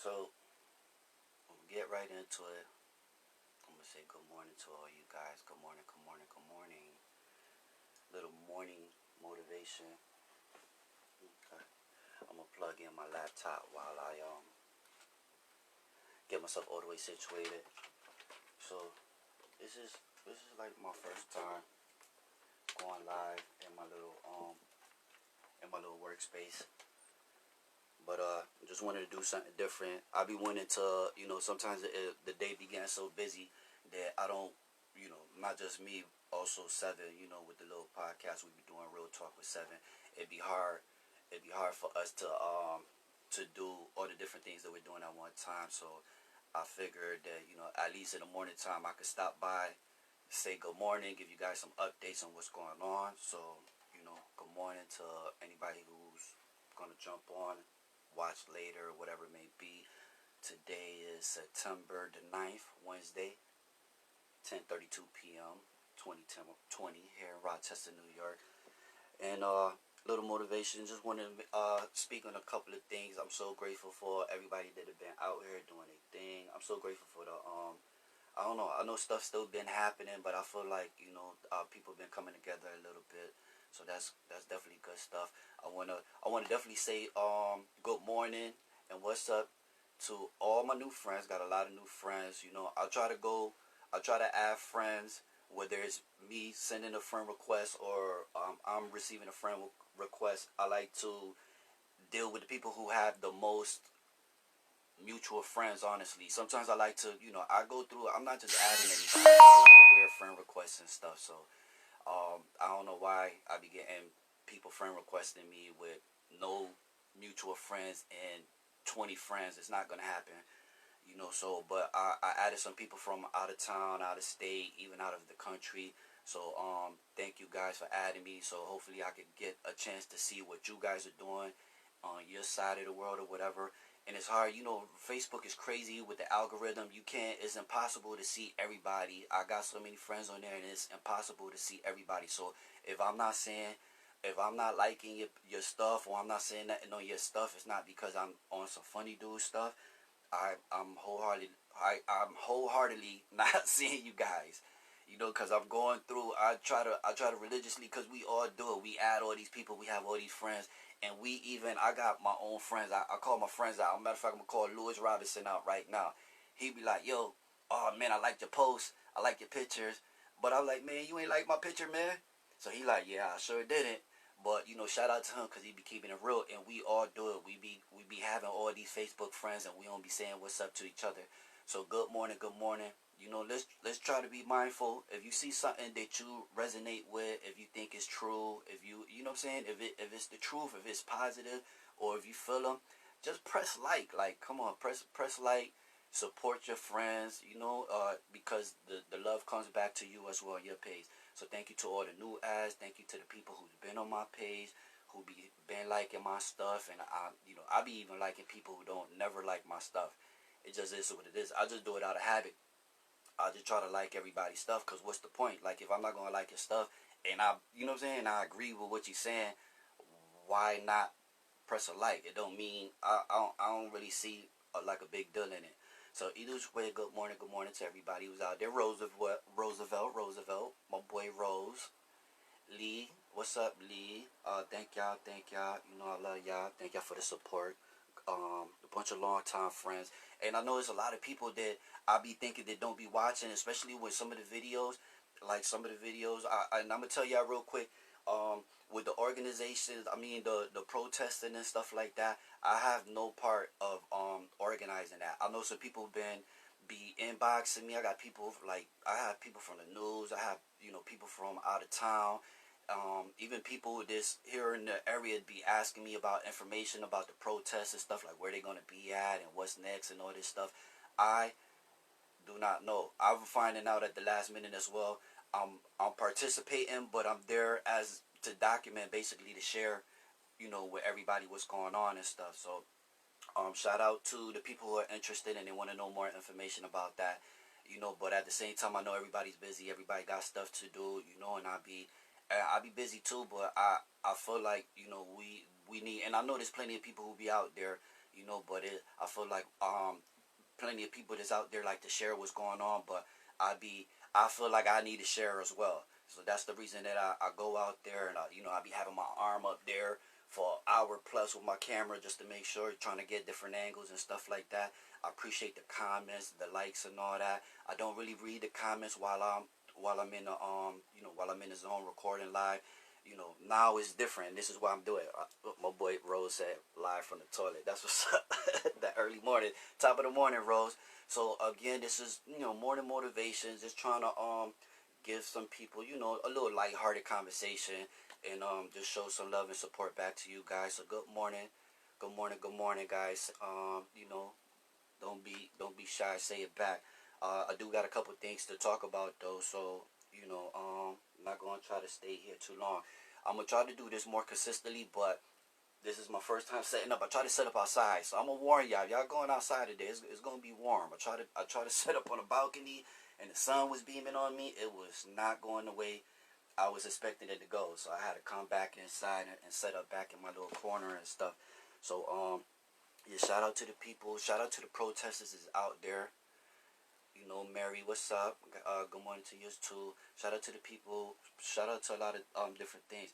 So we'll get right into it. I'm gonna say good morning to all you guys. Good morning, good morning, good morning. Little morning motivation. Okay. I'm gonna plug in my laptop while I get myself all the way situated. So this is this is like my first time going live in my little workspace. But just wanted to do something different. I be wanting to, sometimes the day be getting so busy that I don't, not just me, also Seven, with the little podcast we be doing, Real Talk with Seven. It'd be hard. It'd be hard for us to do all the different things that we're doing at one time. So I figured that at least in the morning time I could stop by, say good morning, give you guys some updates on what's going on. So good morning to anybody who's gonna jump on, watch later, whatever it may be. Today is September the 9th, Wednesday, 10:32 p.m. 2020 here in Rochester, New York. And little motivation, just want to speak on a couple of things. I'm so grateful for everybody that have been out here doing their thing. I'm so grateful for the I don't know. I know stuff still been happening, but I feel like people been coming together a little bit. So that's definitely good stuff. I wanna definitely say good morning and what's up to all my new friends. Got a lot of new friends. I try to add friends, whether it's me sending a friend request or I'm receiving a friend request. I like to deal with the people who have the most mutual friends. Honestly, sometimes I like to, I go through. I'm not just adding anybody. I get a lot of weird friend requests and stuff. So I don't know why I be getting people friend requesting me with no mutual friends and 20 friends. It's not gonna happen. So but I added some people from out of town, out of state, even out of the country. So thank you guys for adding me. So hopefully I could get a chance to see what you guys are doing on your side of the world or whatever. And it's hard, Facebook is crazy with the algorithm. It's impossible to see everybody. I got so many friends on there and it's impossible to see everybody. So if I'm not saying, if I'm not liking your stuff or I'm not saying nothing on your stuff, it's not because I'm on some funny dude stuff. I'm wholeheartedly not seeing you guys. Because I'm going through. I try to religiously, because we all do it. We add all these people. We have all these friends, and I got my own friends. I call my friends out. As a matter of fact, I'm gonna call Lewis Robinson out right now. He be like, "Yo, oh man, I like your posts. I like your pictures." But I'm like, "Man, you ain't like my picture, man." So he like, "Yeah, I sure didn't." But shout out to him because he be keeping it real, and we all do it. We be having all these Facebook friends, and we don't be saying what's up to each other. So good morning, good morning. Let's try to be mindful. If you see something that you resonate with, if you think it's true, if you know what I'm saying, if it's the truth, if it's positive, or if you feel them, just press like. Like, come on, press like. Support your friends. Because the love comes back to you as well on your page. So thank you to all the new ads. Thank you to the people who's been on my page, who been liking my stuff, and I be even liking people who don't never like my stuff. It just is what it is. I just do it out of habit. I just try to like everybody's stuff, because what's the point? Like, if I'm not gonna like your stuff, and you know what I'm saying, I agree with what you're saying, why not press a like? It don't mean I don't really see like a big deal in it. So either way, good morning to everybody who's out there. Roosevelt, my boy Rose, Lee, what's up, Lee? Thank y'all. I love y'all. Thank y'all for the support. A bunch of long time friends, and I know there's a lot of people that I be thinking that don't be watching, especially with some of the videos. Like some of the videos, and I'm gonna tell y'all real quick. With the organizations, I mean the protesting and stuff like that. I have no part of organizing that. I know some people be inboxing me. I have people from the news. I have people from out of town. Even people this here in the area be asking me about information about the protests and stuff, like where they're gonna be at and what's next and all this stuff. I do not know. I'm finding out at the last minute as well. I'm participating, but I'm there as to document, basically to share, with everybody what's going on and stuff. So shout out to the people who are interested and they want to know more information about that. But at the same time, I know everybody's busy. Everybody got stuff to do. And I be busy too. But I feel like we need, and I know there's plenty of people who be out there, you know. But I feel like plenty of people that's out there like to share what's going on, but I feel like I need to share as well. So that's the reason that I go out there, and you know, I be having my arm up there for an hour plus with my camera just to make sure, trying to get different angles and stuff like that. I appreciate the comments, the likes, and all that. I don't really read the comments while I'm in the while I'm in the zone recording live. You know, now it's different. This is what I'm doing. My boy Rose said live from the toilet. That's what's up. That early morning, top of the morning, Rose. So again, this is, you know, morning motivations. Just trying to give some people, you know, a little lighthearted conversation, and just show some love and support back to you guys. So good morning, guys. You know, don't be shy. Say it back. I do got a couple things to talk about though, so you know, I'm not gonna try to stay here too long. I'm gonna try to do this more consistently, but this is my first time setting up. I try to set up outside, so I'm gonna warn y'all. If y'all going outside today, it's gonna be warm. I try to set up on a balcony, and the sun was beaming on me. It was not going the way I was expecting it to go, so I had to come back inside and set up back in my little corner and stuff. So yeah, shout out to the people. Shout out to the protesters is out there. You know, Mary, what's up? Good morning to you too. Shout out to the people. Shout out to a lot of different things.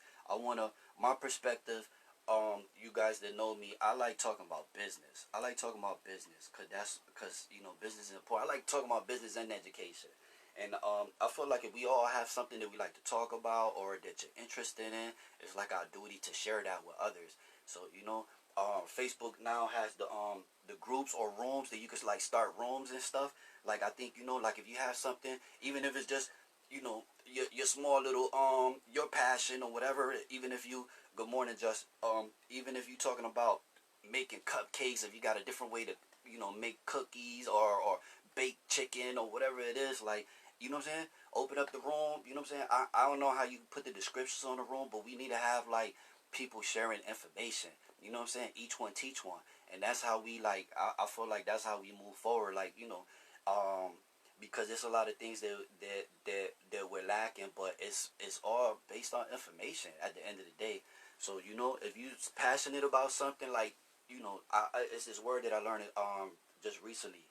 My perspective. You guys that know me, I like talking about business. I like talking about business because you know, business is important. I like talking about business and education. And I feel like if we all have something that we like to talk about or that you're interested in, it's like our duty to share that with others. So you know, Facebook now has the groups or rooms that you could like start rooms and stuff. Like I think, you know, like if you have something, even if it's just, you know, your small little your passion or whatever. Even if you, good morning, just even if you talking about making cupcakes, if you got a different way to, you know, make cookies or bake chicken or whatever it is, like, you know what I'm saying? Open up the room. You know what I'm saying? I don't know how you put the descriptions on the room, but we need to have like people sharing information. You know what I'm saying? Each one teach one, and that's how we like. I feel like that's how we move forward. Like, you know, um, because there's a lot of things that we're lacking, but it's all based on information at the end of the day. So you know, if you're passionate about something, like, you know, it's this word that I learned just recently.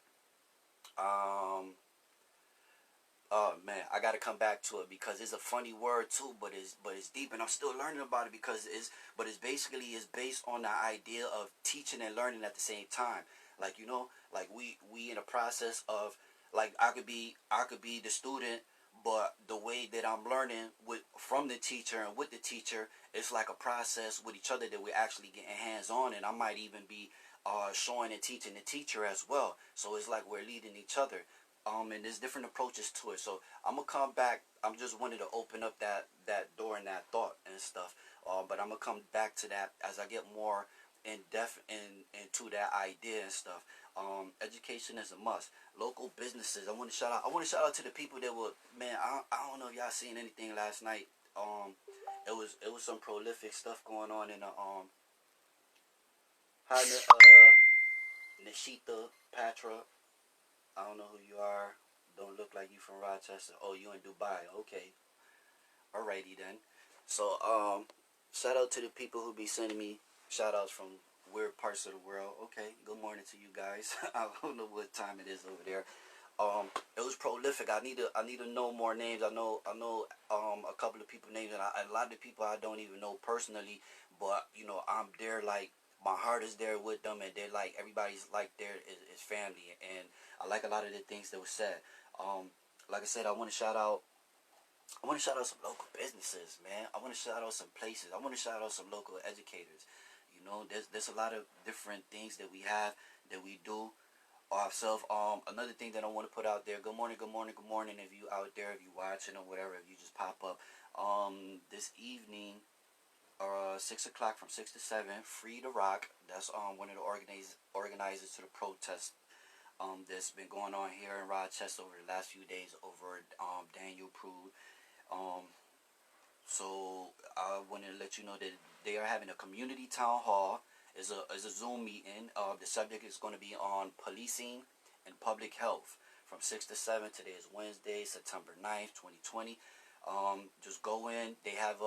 Um, Oh man, I gotta come back to it because it's a funny word too, but it's deep, and I'm still learning about it because it's basically is based on the idea of teaching and learning at the same time. Like, you know, like we in a process of, like, I could be the student, but the way that I'm learning with from the teacher and with the teacher, it's like a process with each other that we're actually getting hands on, and I might even be showing and teaching the teacher as well. So it's like we're leading each other, and there's different approaches to it. So I'm gonna come back. I'm just wanted to open up that door and that thought and stuff. But I'm gonna come back to that as I get more in depth into that idea and stuff. Education is a must. Local businesses. I want to shout out. I want to shout out to the people that were, man. I don't know if y'all seen anything last night. It was some prolific stuff going on in the hi Nishita Patra. I don't know who you are. Don't look like you from Rochester. Oh, you in Dubai. Okay. Alrighty then. So, shout out to the people who be sending me shout outs from weird parts of the world. Okay. Good morning to you guys. I don't know what time it is over there. It was prolific. I need to know more names. I know a couple of people names, and a lot of the people I don't even know personally, but you know, I'm there, like my heart is there with them, and they're like, everybody's like there is family, and I like a lot of the things that was said. Um, like I said, I want to shout out some local businesses, man. I want to shout out some places. I want to shout out some local educators. You know, there's a lot of different things that we have that we do ourselves. Another thing that I want to put out there. Good morning, good morning, good morning. If you out there, if you watching or whatever, if you just pop up. This evening, 6 o'clock from 6 to 7, Free to Rock. That's one of the organizers to the protest that's been going on here in Rochester over the last few days over Daniel Prude. Um, so I want to let you know that they are having a community town hall. Is a Zoom meeting. The subject is going to be on policing and public health from 6 to 7. Today is Wednesday, September 9th, 2020. Just go in. They have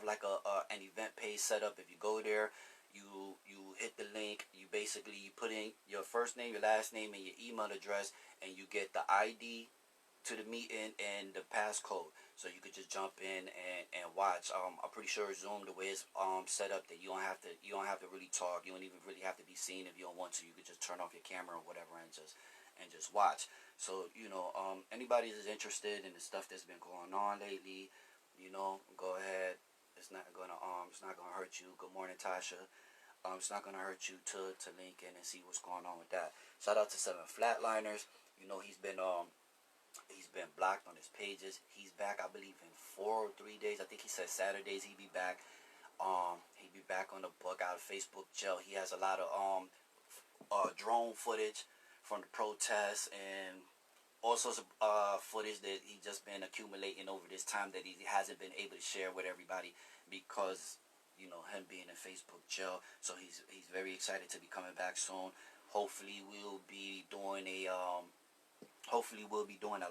like an event page set up. If you go there, you hit the link. You basically you put in your first name, your last name, and your email address, and you get the ID to the meeting and the passcode, so you could just jump in and watch. I'm pretty sure Zoom, the way it's set up, that you don't have to really talk. You don't even really have to be seen if you don't want to. You could just turn off your camera or whatever and just watch. So anybody that's interested in the stuff that's been going on lately, go ahead. It's not gonna hurt you. Good morning, Tasha. It's not gonna hurt you to link in and see what's going on with that. Shout out to Seven Flatliners. He's been blocked on his pages. He's back, I believe, in 4 or 3 days. I think he said Saturdays he'd be back. He'd be back on the book out of Facebook jail. He has a lot of drone footage from the protests and all sorts of footage that he just been accumulating over this time that he hasn't been able to share with everybody because him being in Facebook jail. So he's very excited to be coming back soon. Hopefully we'll be doing a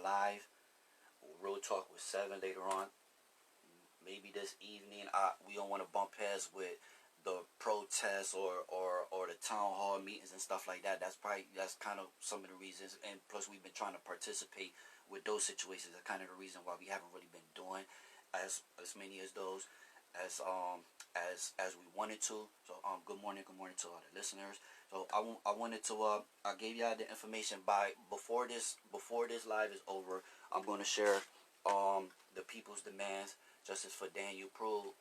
live Real Talk with Seven later on. Maybe this evening. We don't want to bump heads with the protests or the town hall meetings and stuff like that. That's kind of some of the reasons. And plus, we've been trying to participate with those situations. That's kind of the reason why we haven't really been doing as many as those as we wanted to. So good morning to all the listeners. So I wanted to I gave y'all the information before this live is over. I'm going to share the people's demands. Justice for Daniel Pruitt.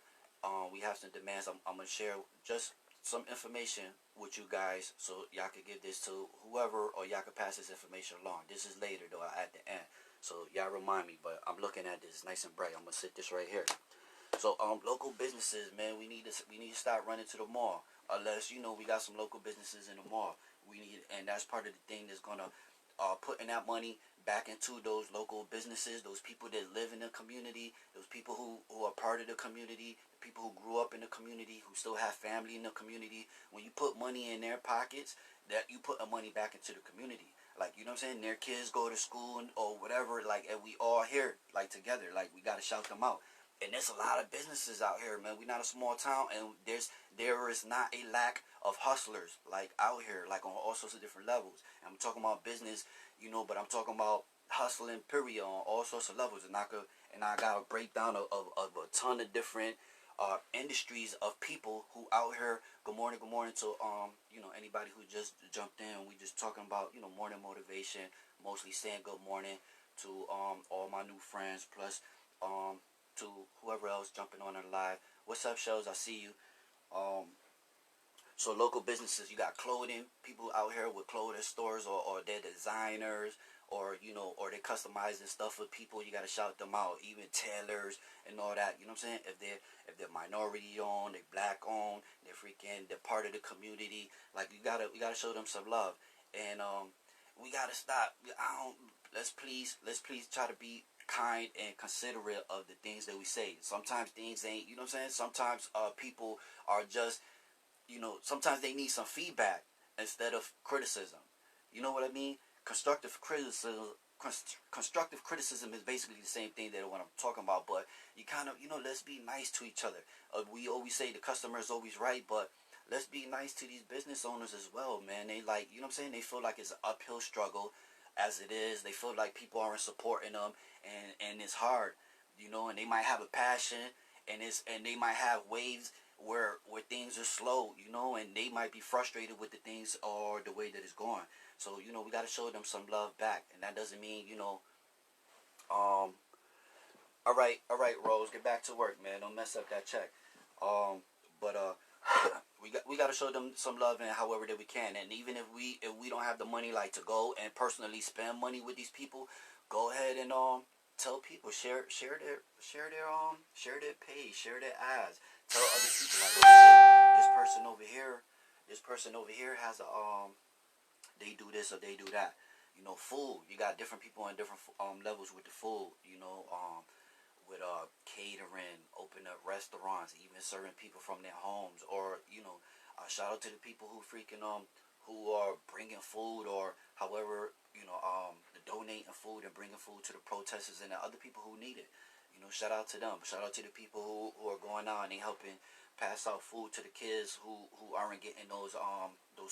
We have some demands. I'm going to share just some information with you guys so y'all can give this to whoever, or y'all can pass this information along. This is later though, at the end. So y'all remind me, but I'm looking at this nice and bright. I'm going to sit this right here. So local businesses, man, we need to start running to the mall. Unless we got some local businesses in the mall. And that's part of the thing that's going to putting that money back into those local businesses, those people that live in the community, those people who are part of the community, the people who grew up in the community, who still have family in the community. When you put money in their pockets, that you put money back into the community. Like, you know what I'm saying? Their kids go to school or whatever, like, and we all here, like, together. Like, we got to shout them out. And there's a lot of businesses out here, man. We're not a small town, and there is not a lack of hustlers, like, out here, like, on all sorts of different levels. And I'm talking about business, but I'm talking about hustling, period, on all sorts of levels. And I got a breakdown of a ton of different industries of people who out here. Good morning to anybody who just jumped in. We just talking about morning motivation, mostly saying good morning to all my new friends, plus to whoever else jumping on the live. What's up, shows? I see you. So local businesses, you got clothing, people out here with clothing stores, or they're designers, or or they customizing stuff for people. You gotta shout them out. Even tailors and all that. You know what I'm saying? If they're minority owned, they black owned, they're part of the community. Like, we gotta show them some love. And we gotta stop. Let's please try to be kind and considerate of the things that we say. Sometimes things ain't, you know what I'm saying? Sometimes people are just, sometimes they need some feedback instead of criticism. You know what I mean? Constructive criticism is basically the same thing that what I'm talking about, but you kind of, let's be nice to each other. We always say the customer is always right, but let's be nice to these business owners as well, man. They like, you know what I'm saying? They feel like it's an uphill struggle as it is. They feel like people aren't supporting them, and it's hard, and they might have a passion, and they might have waves where things are slow, and they might be frustrated with the things or the way that it's going. So, we got to show them some love back. And that doesn't mean, all right, Rose, get back to work, man. Don't mess up that check. But we got to show them some love in however that we can. And even if we don't have the money, like, to go and personally spend money with these people, go ahead and tell people, share their page, share their ads. Tell other people, like, okay, this person over here has a they do this or they do that. Food. You got different people on different levels with the food. With catering, open up restaurants, even serving people from their homes, or shout out to the people who who are bringing food, or however donating food and bringing food to the protesters and the other people who need it. Shout out to them. Shout out to the people who are going out and they helping pass out food to the kids who aren't getting those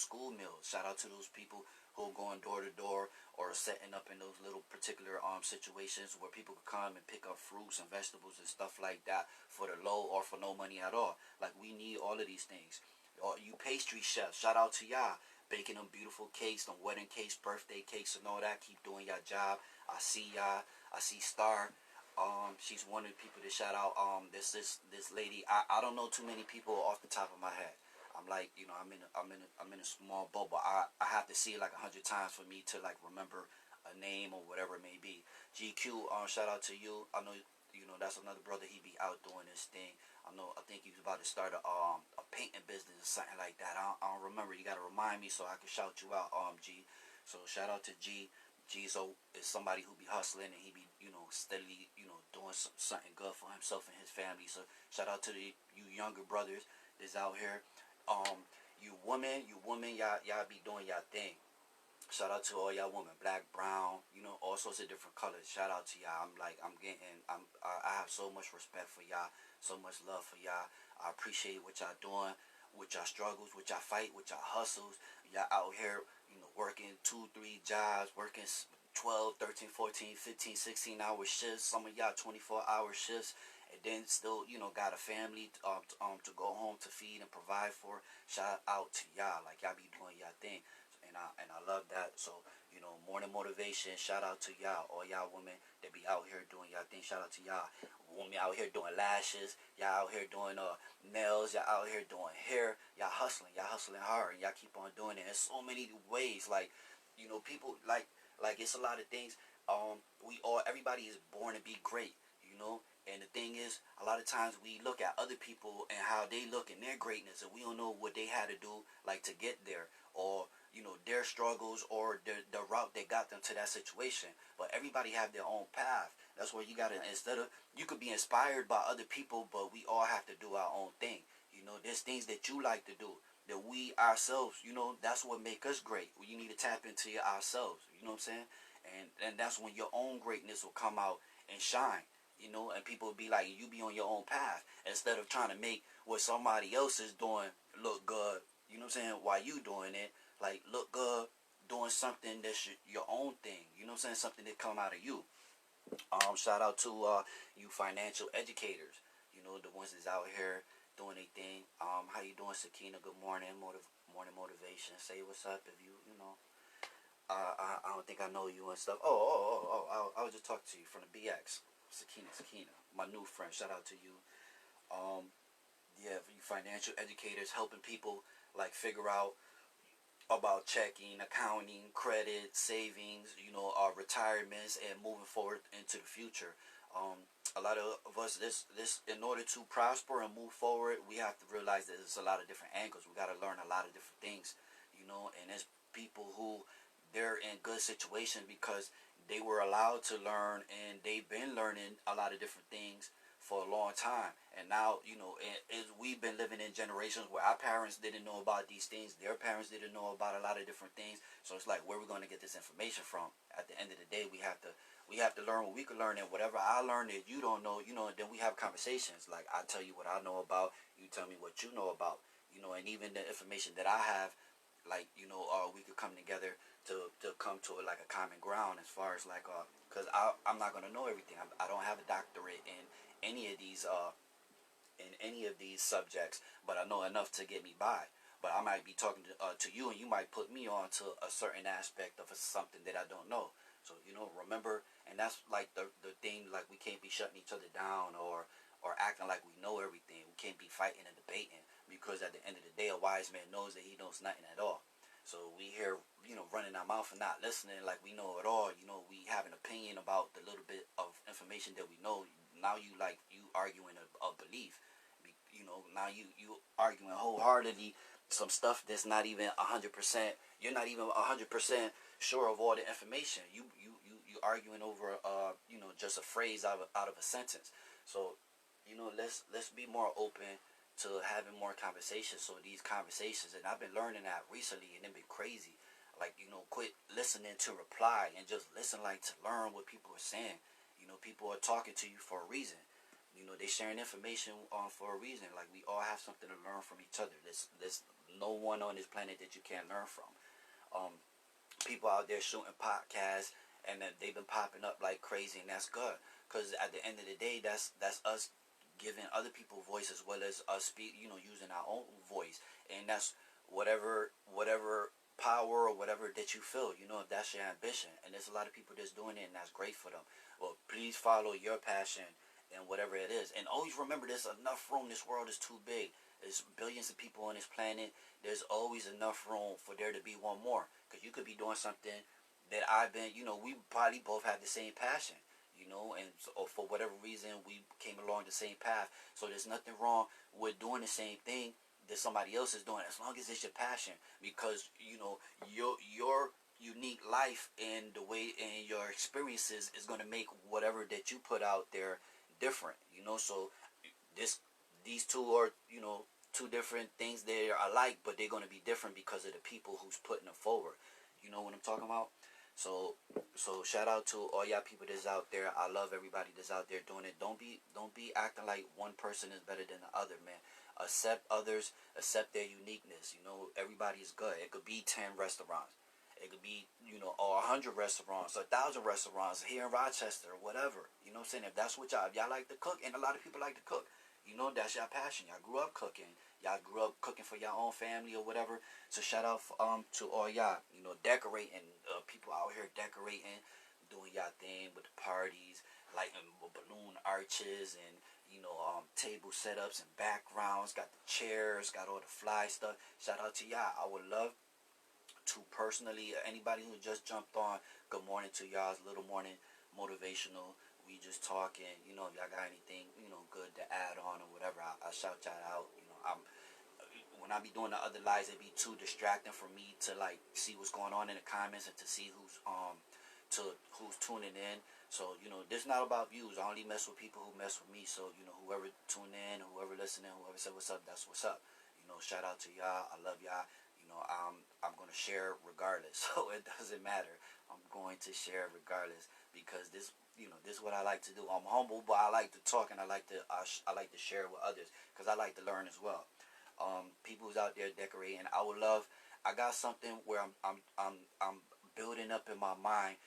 school meals. Shout out to those people who are going door to door or setting up in those little particular situations where people can come and pick up fruits and vegetables and stuff like that for the low or for no money at all. Like, we need all of these things. All you pastry chefs, shout out to y'all, baking them beautiful cakes, them wedding cakes, birthday cakes, and all that. Keep doing your job. I see y'all. I see Star. She's one of the people to shout out. This lady. I don't know too many people off the top of my head. I'm like, I'm in a small bubble. I have to see it like 100 times for me to like remember a name or whatever it may be. GQ. Shout out to you. I know that's another brother. He be out doing this thing. I think he was about to start a painting business or something like that. I don't remember. You gotta remind me so I can shout you out. G. So shout out to G. Gzo is somebody who be hustling and he be, steadily, doing something good for himself and his family. So shout out to you younger brothers that's out here. You women, y'all be doing y'all thing. Shout out to all y'all women, black, brown, all sorts of different colors. Shout out to y'all. I have so much respect for y'all, so much love for y'all. I appreciate what y'all doing, with y'all struggles, with y'all fight, with y'all hustles. Y'all out here, working 2-3 jobs, working 12, 13, 14, 15, 16 hour shifts. Some of y'all 24-hour shifts, and then still, got a family to go home to feed and provide for. Shout out to y'all. Like, y'all be doing y'all thing. And I love that. So, morning motivation. Shout out to y'all, all y'all women that be out here doing y'all thing. Shout out to y'all women out here doing lashes. Y'all out here doing nails. Y'all out here doing hair. Y'all hustling hard. And y'all keep on doing it in so many ways. Like, people like it's a lot of things. Everybody is born to be great. And the thing is, a lot of times we look at other people and how they look in their greatness, and we don't know what they had to do, like, to get there, or their struggles, or the route that got them to that situation. But everybody have their own path. That's where you gotta, you could be inspired by other people, but we all have to do our own thing. There's things that you like to do that we ourselves, that's what make us great. You need to tap into ourselves. You know what I'm saying? And that's when your own greatness will come out and shine. And people will be like, you be on your own path instead of trying to make what somebody else is doing look good. You know what I'm saying? While you doing it, like, look good, doing something that's your own thing. You know what I'm saying? Something that come out of you. Shout out to you financial educators. The ones that's out here doing their thing. How you doing, Sakina? Good morning. Morning motivation. Say what's up if you. I don't think I know you and stuff. I was just talking to you from the BX. Sakina, my new friend. Shout out to you. Yeah, you financial educators helping people like figure out about checking, accounting, credit, savings, retirements, and moving forward into the future. A lot of us, this in order to prosper and move forward, we have to realize that there's a lot of different angles. We got to learn a lot of different things, and there's people who they're in good situations because they were allowed to learn and they've been learning a lot of different things for a long time. And now, we've been living in generations where our parents didn't know about these things. Their parents didn't know about a lot of different things. So it's like, where are we going to get this information from? At the end of the day, we have to learn what we can learn. And whatever I learned that you don't know, and then we have conversations. Like, I tell you what I know about, you tell me what you know about, and even the information that I have, like, we could come together to come to like a common ground as far as like, because I'm not going to know everything. I don't have a doctorate in any of these subjects, but I know enough to get me by. But I might be talking to you, and you might put me on to a certain aspect of something that I don't know. So remember, and that's like the thing. Like, we can't be shutting each other down or acting like we know everything. We can't be fighting and debating, because at the end of the day, a wise man knows that he knows nothing at all. So we here, running our mouth and not listening like we know it all. We have an opinion about the little bit of information that we know. Now you arguing a belief. Now you arguing wholeheartedly some stuff that's not even 100%. You're not even 100% sure of all the information. You arguing over just a phrase out of a sentence. So let's be more open to having more conversations. So these conversations, and I've been learning that recently, and it's been crazy. Like, quit listening to reply and just listen, like, to learn what people are saying. People are talking to you for a reason. You know, they sharing information for a reason. Like, we all have something to learn from each other. There's no one on this planet that you can't learn from. Um, People out there shooting podcasts, and they've been popping up like crazy, and that's good. Because at the end of the day, that's us giving other people voice as well as us speak. You know, using our own voice, and that's whatever power or whatever that you feel. You know, if that's your ambition, and there's a lot of people that's doing it, and that's great for them. Well, please follow your passion and whatever it is, and always remember there's enough room. This world is too big. There's billions of people on this planet. There's always enough room for there to be one more. Because you could be doing something that I've been, you know, we probably both have the same passion, you know, and so, or for whatever reason we came along the same path. So there's nothing wrong with doing the same thing that somebody else is doing, as long as it's your passion. Because, you know, your unique life and the way and your experiences is going to make whatever that you put out there different, you know. So this these two are, you know, two different things. They are alike, but they're going to be different because of the people who's putting them forward. You know what I'm talking about? So shout out to all y'all people that's out there. I love everybody that's out there doing it. Don't be acting like one person is better than the other, man. Accept others, accept their uniqueness. You know, everybody is good. It could be 10 restaurants. It could be, you know, or 100 restaurants, or 1,000 restaurants here in Rochester, or whatever. You know what I'm saying? If that's what y'all like to cook, and a lot of people like to cook, you know, that's your passion. Y'all grew up cooking. Y'all grew up cooking for your own family or whatever. So shout out to all y'all. You know, decorating. People out here decorating, doing y'all thing with the parties, lighting balloon arches and, you know, table setups and backgrounds. Got the chairs. Got all the fly stuff. Shout out to y'all. I would love to personally, anybody who just jumped on, good morning to y'all's little morning motivational. We just talking, you know, if y'all got anything, you know, good to add on or whatever, I shout y'all out. You know, when I be doing the other lives, it be too distracting for me to like see what's going on in the comments and to see who's tuning in. So, you know, this not about views. I only mess with people who mess with me. So, you know, whoever tune in, whoever listening, whoever said what's up, that's what's up. You know, shout out to y'all. I love y'all. You know, I'm gonna share regardless. So it doesn't matter. I'm going to share regardless because this, you know, this is what I like to do. I'm humble, but I like to talk and I like to share with others because I like to learn as well. People who's out there decorating, I would love. I got something where I'm building up in my mind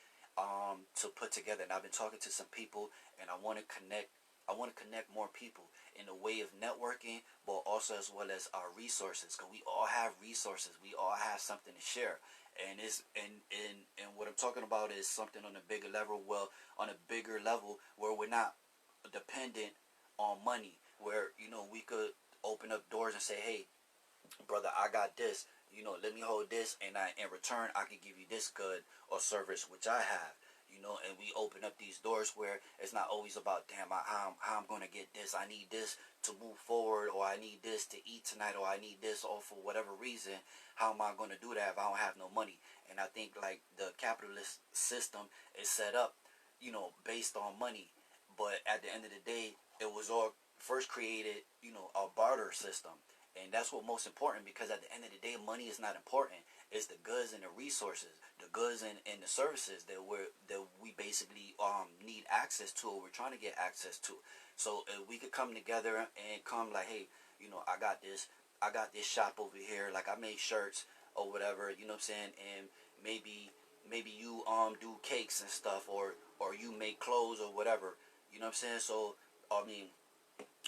to put together, and I've been talking to some people, and I want to connect. I want to connect more people in a way of networking, but also as well as our resources, because we all have resources. We all have something to share, and it's and what I'm talking about is something on a bigger level. Well, on a bigger level where we're not dependent on money, where, you know, we could open up doors and say, hey, brother, I got this, you know, let me hold this, and in return I can give you this good or service which I have, you know. And we open up these doors where it's not always about, damn, how I'm going to get this, I need this to move forward, or I need this to eat tonight, or I need this, or for whatever reason, how am I going to do that if I don't have no money? And I think like the capitalist system is set up, you know, based on money, but at the end of the day, it was all first created, you know, a barter system. And that's what most important, because at the end of the day, money is not important. It's the goods and the resources, the goods and the services that we basically need access to, or we're trying to get access to. So if we could come together and come like, hey, you know, I got this shop over here, like I make shirts or whatever, you know what I'm saying, and maybe you do cakes and stuff, or you make clothes or whatever, you know what I'm saying. So I mean,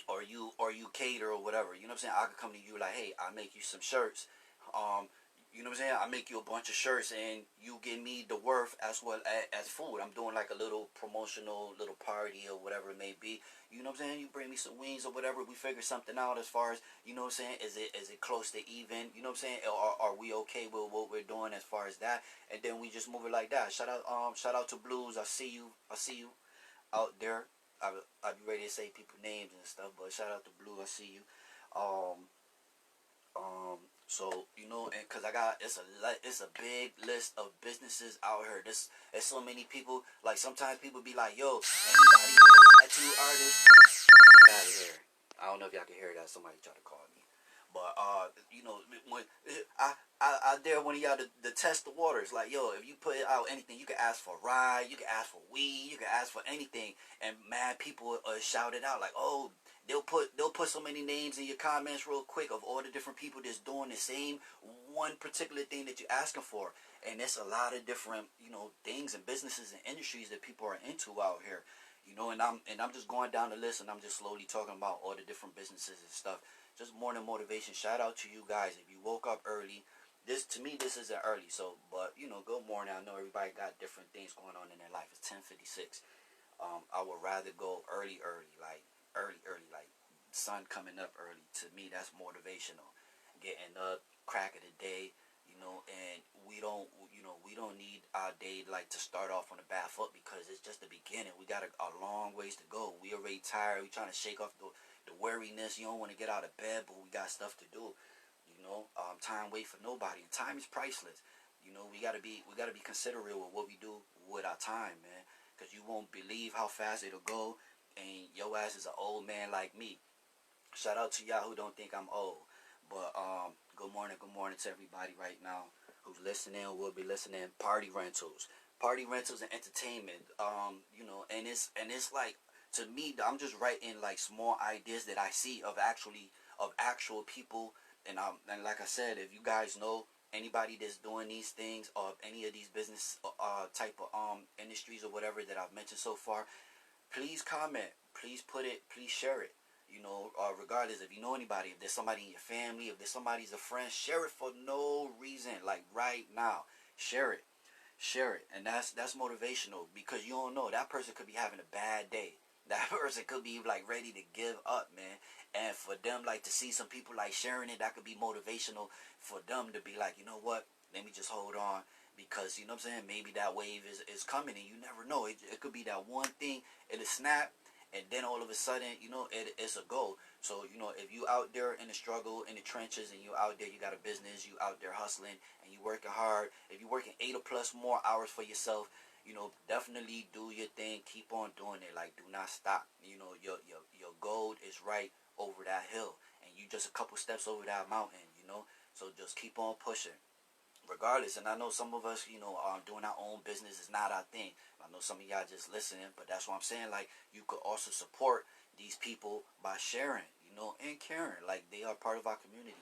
or you cater or whatever, you know what I'm saying. I could come to you like, hey, I make you some shirts, you know what I'm saying. I make you a bunch of shirts and you give me the worth as well as food. I'm doing like a little promotional little party or whatever it may be, you know what I'm saying. You bring me some wings or whatever, we figure something out as far as, you know what I'm saying, is it close to even, you know what I'm saying, or are we okay with what we're doing as far as that, and then we just move it like that. Shout out to Blues. I see you out there. I'll be ready to say people names and stuff, but shout out to Blue. I see you. Um, so, you know, and cause it's a big list of businesses out here. There's so many people. Like sometimes people be like, yo, anybody know a tattoo artist? Get out of here. I don't know if y'all can hear that. Somebody try to call me. But you know, when I dare one of y'all to test the waters. Like, yo, if you put out anything, you can ask for rye, you can ask for weed, you can ask for anything, and man, people shout it out like, oh, they'll put so many names in your comments real quick of all the different people that's doing the same one particular thing that you're asking for, and it's a lot of different things and businesses and industries that people are into out here. And I'm just going down the list, and I'm just slowly talking about all the different businesses and stuff. Just morning motivation. Shout out to you guys. If you woke up early, this to me this isn't early. So, but good morning. I know everybody got different things going on in their life. It's 10:56. I would rather go early, like sun coming up early. To me, that's motivational. Getting up, crack of the day, and we don't need our day like to start off on a bad foot because it's just the beginning. We got a long ways to go. We already tired. We trying to shake off the weariness. You don't want to get out of bed, but we got stuff to do. Time wait for nobody. Time is priceless. We gotta be considerate with what we do with our time, man. Cause you won't believe how fast it'll go, and your ass is an old man like me. Shout out to y'all who don't think I'm old, but good morning to everybody right now who's listening, will be listening. Party rentals and entertainment. And it's like, to me, I'm just writing like small ideas that I see of actual people. And like I said, if you guys know anybody that's doing these things or any of these business type of industries or whatever that I've mentioned so far, please comment, please put it, please share it. Regardless if you know anybody, if there's somebody in your family, if there's somebody's a friend, share it for no reason. Like right now, share it, and that's motivational because you don't know, that person could be having a bad day. That person could be like ready to give up, man. And for them, like, to see some people like sharing it, that could be motivational for them to be like, you know what, let me just hold on, because you know what I'm saying, maybe that wave is coming, and you never know. It could be that one thing, it'll snap, and then all of a sudden, it's a goal. So, if you out there in the struggle, in the trenches, and you out there, you got a business, you out there hustling, and you working hard, if you working 8 or plus more hours for yourself, definitely do your thing. Keep on doing it. Like, do not stop. Your goal is right over that hill, and you just a couple steps over that mountain. So just keep on pushing regardless. And I know some of us, doing our own business is not our thing. I know some of y'all just listening, but that's what I'm saying. Like, you could also support these people by sharing, and caring. Like, they are part of our community,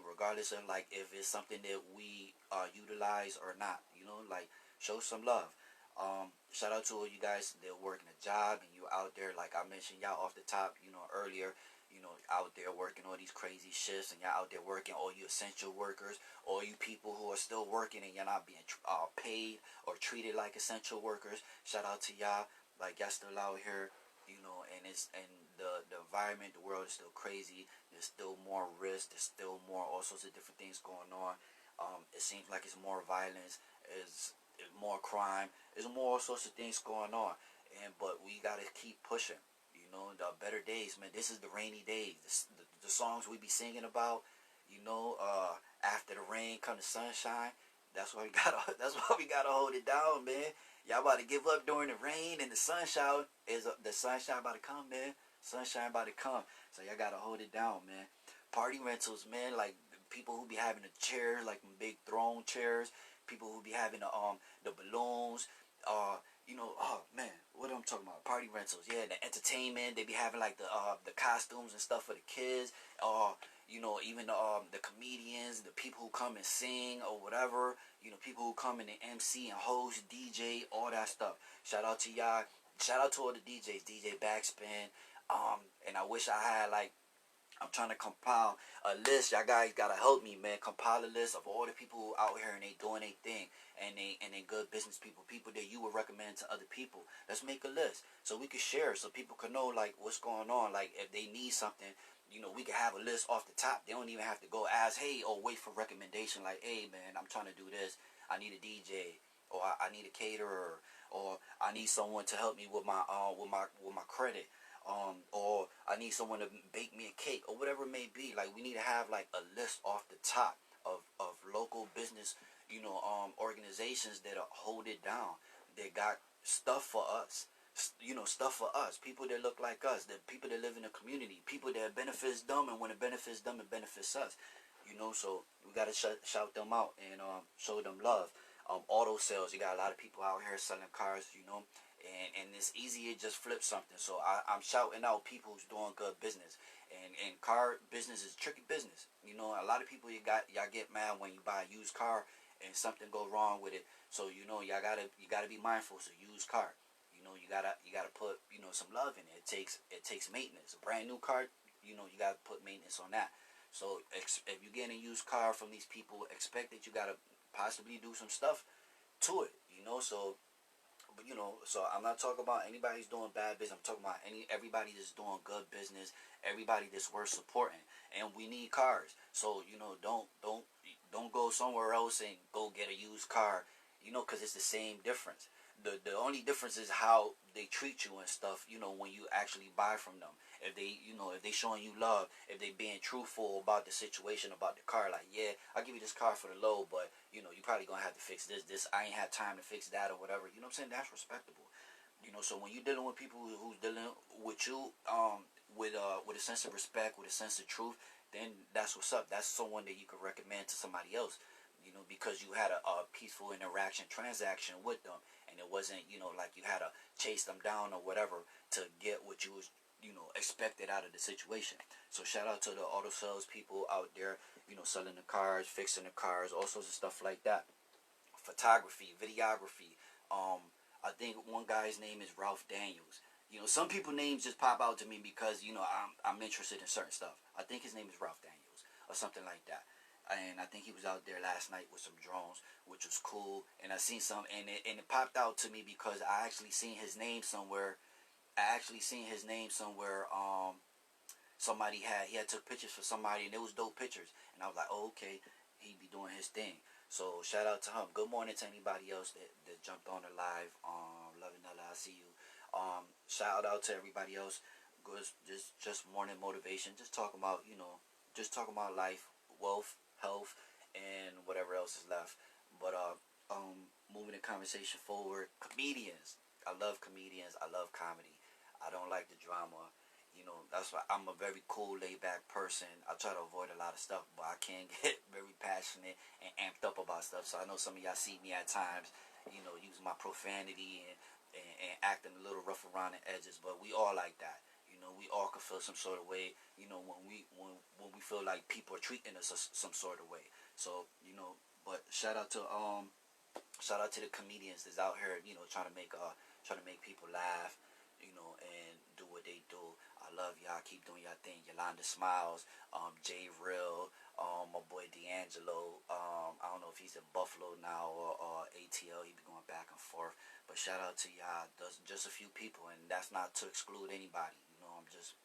regardless of, like, if it's something that we utilize or not, like, show some love. Shout out to all you guys that are working a job and you out there, like I mentioned y'all off the top, earlier, out there working all these crazy shifts, and y'all out there working, all you essential workers, all you people who are still working and you're not being paid or treated like essential workers. Shout out to y'all, like, y'all still out here, and the environment, the world is still crazy. There's still more risk. There's still more all sorts of different things going on. It seems like it's more violence, is more crime, there's more all sorts of things going on. But we gotta keep pushing. The better days, man. This is the rainy days. The songs we be singing about, after the rain come the sunshine. That's why we gotta. That's why we gotta hold it down, man. Y'all about to give up during the rain, and the sunshine the sunshine about to come, man. Sunshine about to come. So y'all gotta hold it down, man. Party rentals, man. Like, people who be having the chairs, like big throne chairs. People who be having the balloons. Oh man, what I'm talking about? Party rentals, yeah. The entertainment, they be having like the costumes and stuff for the kids. Even the comedians, the people who come and sing or whatever. People who come and MC and host, DJ, all that stuff. Shout out to y'all. Shout out to all the DJs, DJ Backspin. And I wish I had, like, I'm trying to compile a list. Y'all guys gotta help me, man. Compile a list of all the people who out here and they doing their thing, and they good business people that you would recommend to other people. Let's make a list so we can share, so people can know, like, what's going on. Like, if they need something, we can have a list off the top. They don't even have to go ask, hey, or wait for recommendation. Like, hey, man, I'm trying to do this. I need a DJ, or I need a caterer, or I need someone to help me with my credit. Or I need someone to bake me a cake, or whatever it may be. Like, we need to have, like, a list off the top of local business, organizations that hold it down. They got stuff for us, stuff for us. People that look like us, the people that live in the community, people that benefits them, and when it benefits them, it benefits us. So We gotta shout them out and show them love. Auto sales, you got a lot of people out here selling cars, and it's easy to just flip something. So I'm shouting out people who's doing good business. And car business is tricky business. A lot of people y'all get mad when you buy a used car and something go wrong with it. So you gotta be mindful. It's a used car. You gotta put some love in it. It takes maintenance. A brand new car, you gotta put maintenance on that. So if you get a used car from these people, expect that you gotta possibly do some stuff to it. So I'm not talking about anybody who's doing bad business. I'm talking about everybody that's doing good business, everybody that's worth supporting, and we need cars. So don't go somewhere else and go get a used car, because it's the same difference. The only difference is how they treat you and stuff. When you actually buy from them, if they showing you love, if they being truthful about the situation, about the car, like, yeah, I'll give you this car for the low, but you probably gonna have to fix this. I ain't had time to fix that or whatever. You know what I'm saying? That's respectable. So when you're dealing with people who's dealing with you, with a sense of respect, with a sense of truth, then that's what's up. That's someone that you could recommend to somebody else. Because you had a peaceful transaction with them, and it wasn't, like you had to chase them down or whatever to get what you was, expected out of the situation. So shout out to the auto sales people out there, selling the cars, fixing the cars, all sorts of stuff like that. Photography, videography. I think one guy's name is Ralph Daniels. Some people names just pop out to me because I'm interested in certain stuff. I think his name is Ralph Daniels or something like that. And I think he was out there last night with some drones, which was cool. And I seen some, and it popped out to me because I actually seen his name somewhere. He had took pictures for somebody, and it was dope pictures. And I was like, oh, okay, he be doing his thing. So shout out to him. Good morning to anybody else that jumped on the live. Loving Nella, I see you. Shout out to everybody else. Just morning motivation. Just talking about life, wealth, health, and whatever else is left. But moving the conversation forward, comedians. I love comedians. I love comedy. I don't like the drama. That's why I'm a very cool, laid back person. I try to avoid a lot of stuff, but I can get very passionate and amped up about stuff. So I know some of y'all see me at times, using my profanity and acting a little rough around the edges. But we all like that. We all can feel some sort of way. When we feel like people are treating us some sort of way. So but shout out to the comedians that's out here, trying to make people laugh, and do what they do. I love y'all. Keep doing y'all thing. Yolanda Smiles, Jay Real, my boy D'Angelo. I don't know if he's in Buffalo now or ATL. He be going back and forth. But shout out to y'all. There's just a few people, and that's not to exclude anybody. I'm just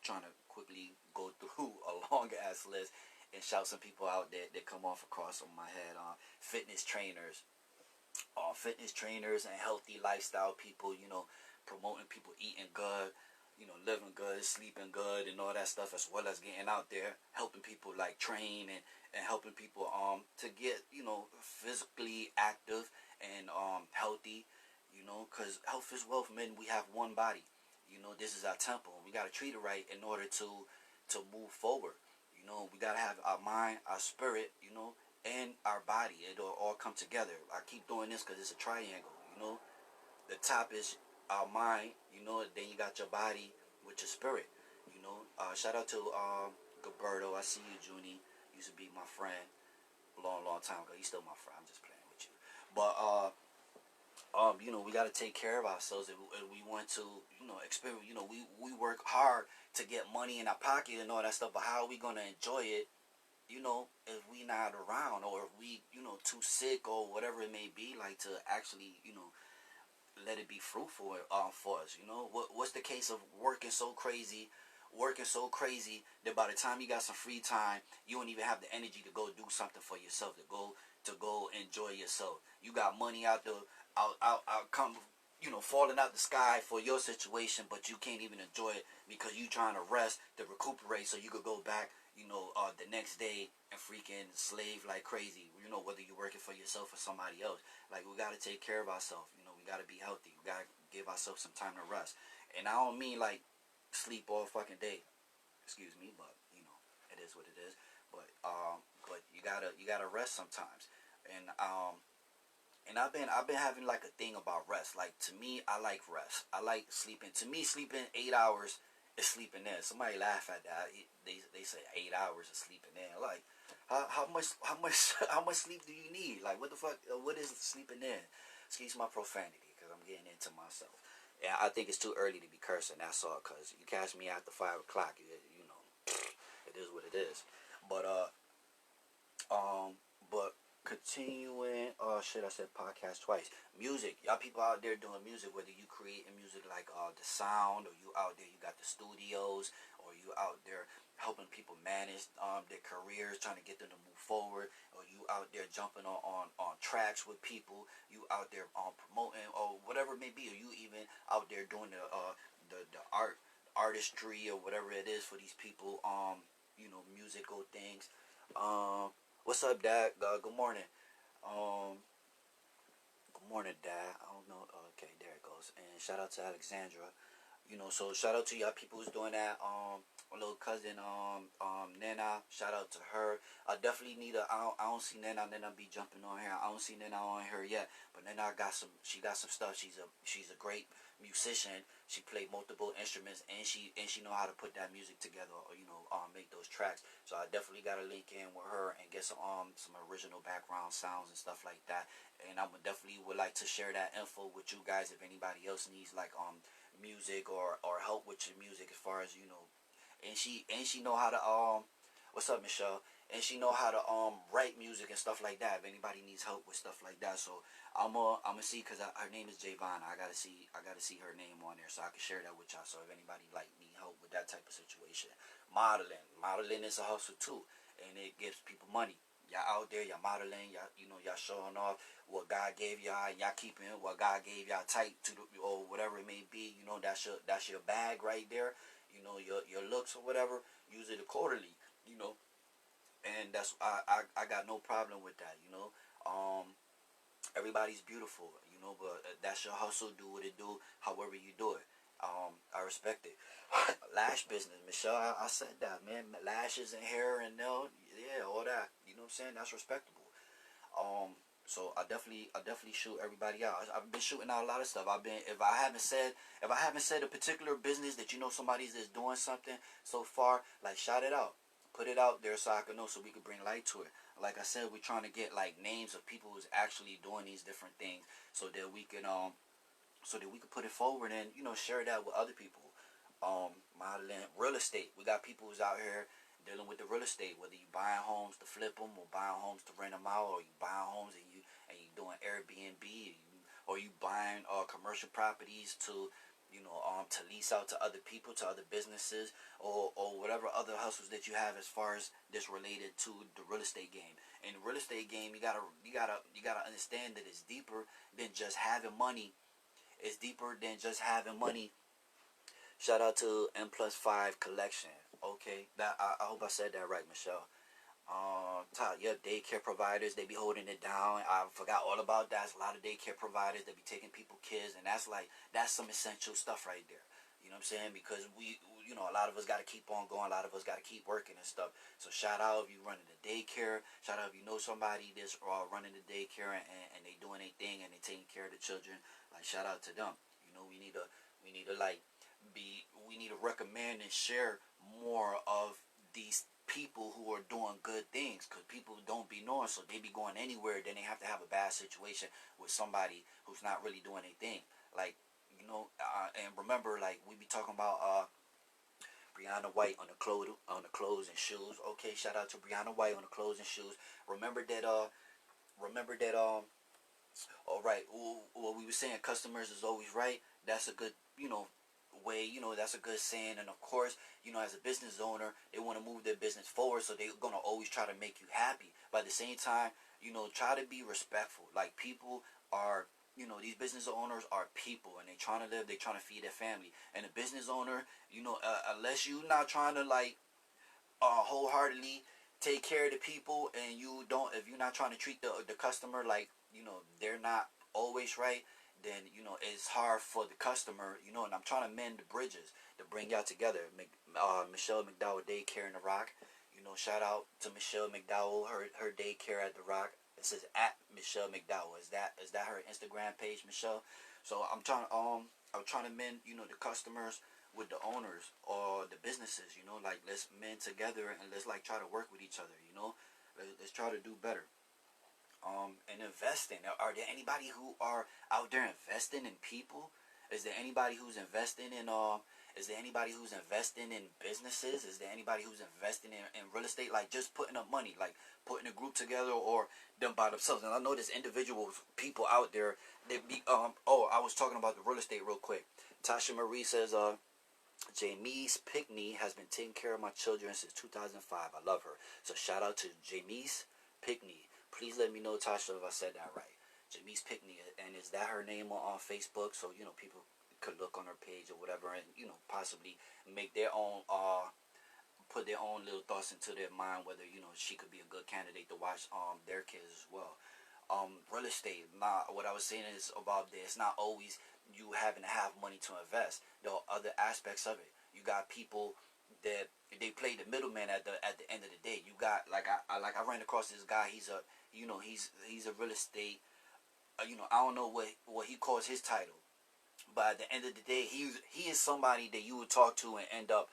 trying to quickly go through a long ass list and shout some people out that come off across on my head. Fitness trainers, and healthy lifestyle people. Promoting people eating good, living good, sleeping good, and all that stuff, as well as getting out there, helping people like train and helping people to get physically active and healthy, because health is wealth. Men, we have one body. This is our temple. We got to treat it right in order to move forward. We got to have our mind, our spirit, and our body. It'll all come together. I keep doing this because it's a triangle. The top is our mind, then you got your body with your spirit. Shout out to Gilberto. I see you, Junie. Used to be my friend a long time ago. He's still my friend. I'm just playing with you. But we got to take care of ourselves if we want to, experience. We work hard to get money in our pocket and all that stuff. But how are we gonna enjoy it? If we not around, or if we, too sick or whatever it may be, like to actually, let it be fruitful for us. What's the case of working so crazy that by the time you got some free time, you don't even have the energy to go do something for yourself, to go enjoy yourself. You got money out come, falling out the sky for your situation, but you can't even enjoy it because you trying to rest to recuperate so you could go back, the next day and freaking slave like crazy. Whether you're working for yourself or somebody else. Like, we got to take care of ourselves. We got to be healthy. We got to give ourselves some time to rest. And I don't mean like sleep all fucking day. Excuse me, but it is what it is. But but you gotta rest sometimes. And I've been having like a thing about rest. Like to me, I like rest. I like sleeping. To me, sleeping 8 hours is sleeping in. Somebody laugh at that. They say 8 hours of sleeping in. Like how much how much sleep do you need? Like what the fuck? What is sleeping in? Excuse my profanity because I'm getting into myself. Yeah, I think it's too early to be cursing. That's all. Cause you catch me after 5 o'clock, you know, it is what it is. But um, but continuing, oh shit, I said podcast twice. Music, y'all people out there doing music, whether you creating music like the sound, or you out there, you got the studios, or you out there helping people manage their careers, trying to get them to move forward, or you out there jumping on tracks with people, you out there promoting, or whatever it may be, or you even out there doing the artistry or whatever it is for these people, musical things. Um, what's up, Dad? Good morning. Um, Good morning, Dad. I don't know. Okay, there it goes. And shout out to Alexandra. So shout out to y'all people who's doing that. My little cousin, Nana. Shout out to her. I definitely need a. I don't see Nana be jumping on here. I don't see Nana on here yet. But Nana got some. She got some stuff. She's a great musician. She played multiple instruments, and she know how to put that music together. Or, make those tracks. So I definitely got to link in with her and get some original background sounds and stuff like that. And I would definitely would like to share that info with you guys if anybody else needs like music or help with your music as far as and she know how to what's up, Michelle, and she know how to write music and stuff like that if anybody needs help with stuff like that. So I'm gonna see because her name is Javon. I gotta see her name on there so I can share that with y'all. So if anybody like need help with that type of situation, modeling is a hustle too, and it gives people money. Y'all out there, y'all modeling, y'all showing off what God gave y'all, and y'all keeping what God gave y'all tight to or whatever it may be. That's your bag right there. Your looks or whatever. Use it accordingly. You know, and that's I got no problem with that. Everybody's beautiful. But that's your hustle. Do what it do. However you do it. I respect it. Lash business, Michelle. I said that, man. Lashes and hair and nail, yeah, all that. You know what I'm saying? That's respectable. So I definitely shoot everybody out. I've been shooting out a lot of stuff. If I haven't said a particular business that somebody's is doing something so far, like shout it out, put it out there so I can know, so we can bring light to it. Like I said, we're trying to get like names of people who's actually doing these different things, so that we can put it forward and share that with other people. Modeling, real estate. We got people who's out here dealing with the real estate, whether you buying homes to flip them or buying homes to rent them out, or you buying homes and you doing Airbnb, or you buying commercial properties to lease out to other people, to other businesses, or whatever other hustles that you have as far as this related to the real estate game. In the real estate game, you gotta understand that it's deeper than just having money. It's deeper than just having money. Shout out to M+5 Collection. Okay, I hope I said that right, Michelle. Daycare providers, they be holding it down. I forgot all about that. There's a lot of daycare providers that be taking people kids, and that's some essential stuff right there. You know what I'm saying? Because a lot of us got to keep on going. A lot of us got to keep working and stuff. So shout out if you running a daycare. Shout out if you know somebody that's running the daycare and they doing their thing and they taking care of the children. Like shout out to them. We need to recommend and share more of these people who are doing good things, because people don't be knowing, so they be going anywhere, then they have to have a bad situation with somebody who's not really doing anything. Like, and remember, like we be talking about Brianna White on the clothes and shoes. Okay, shout out to Brianna White on the clothes and shoes. Remember that all right, what we were saying, customers is always right. That's a good way. That's a good saying. And of course, as a business owner, they want to move their business forward, so they're gonna always try to make you happy. But at the same time, try to be respectful. Like people are, these business owners are people, and they trying to live, they trying to feed their family. And a business owner, unless you not trying to like wholeheartedly take care of the people, and if you're not trying to treat the customer like they're not always right, then it's hard for the customer, and I'm trying to mend the bridges to bring y'all together. Michelle McDowell Daycare in the Rock, shout out to Michelle McDowell, her daycare at the Rock. It says at Michelle McDowell. Is that her Instagram page, Michelle? So I'm trying to mend, the customers with the owners or the businesses, like let's mend together and let's like try to work with each other. Let's try to do better. And investing. Are there anybody who are out there investing in people? Is there anybody who's investing in Is there anybody who's investing in businesses? Is there anybody who's investing in real estate? Like just putting up money, like putting a group together or them by themselves. And I know there's individual people out there that be I was talking about the real estate real quick. Tasha Marie says Jamise Pickney has been taking care of my children since 2005. I love her. So shout out to Jamise Pickney. Please let me know, Tasha, if I said that right. Jamise Pickney, and is that her name on Facebook? So people could look on her page or whatever, and possibly make their own put their own little thoughts into their mind whether she could be a good candidate to watch their kids as well. Real estate. What I was saying is about this. It's not always you having to have money to invest. There are other aspects of it. You got people that they play the middleman at the end of the day. You got I ran across this guy. He's a he's a real estate. I don't know what he calls his title, but at the end of the day, he is somebody that you would talk to and end up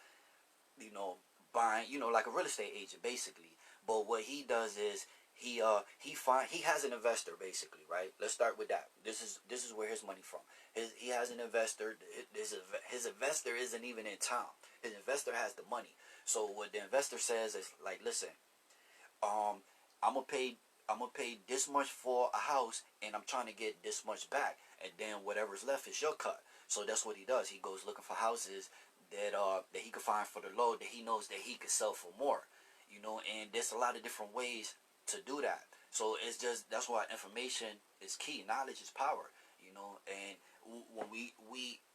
buying, like a real estate agent basically. But what he does is he has an investor basically, right? Let's start with that. This is where his money from. He has an investor. His investor isn't even in town. His investor has the money. So what the investor says is like, listen, I'm gonna pay this much for a house, and I'm trying to get this much back, and then whatever's left is your cut. So that's what he does. He goes looking for houses that he could find for the low, that he knows that he could sell for more, and there's a lot of different ways to do that. So it's just, that's why information is key. Knowledge is power, and when we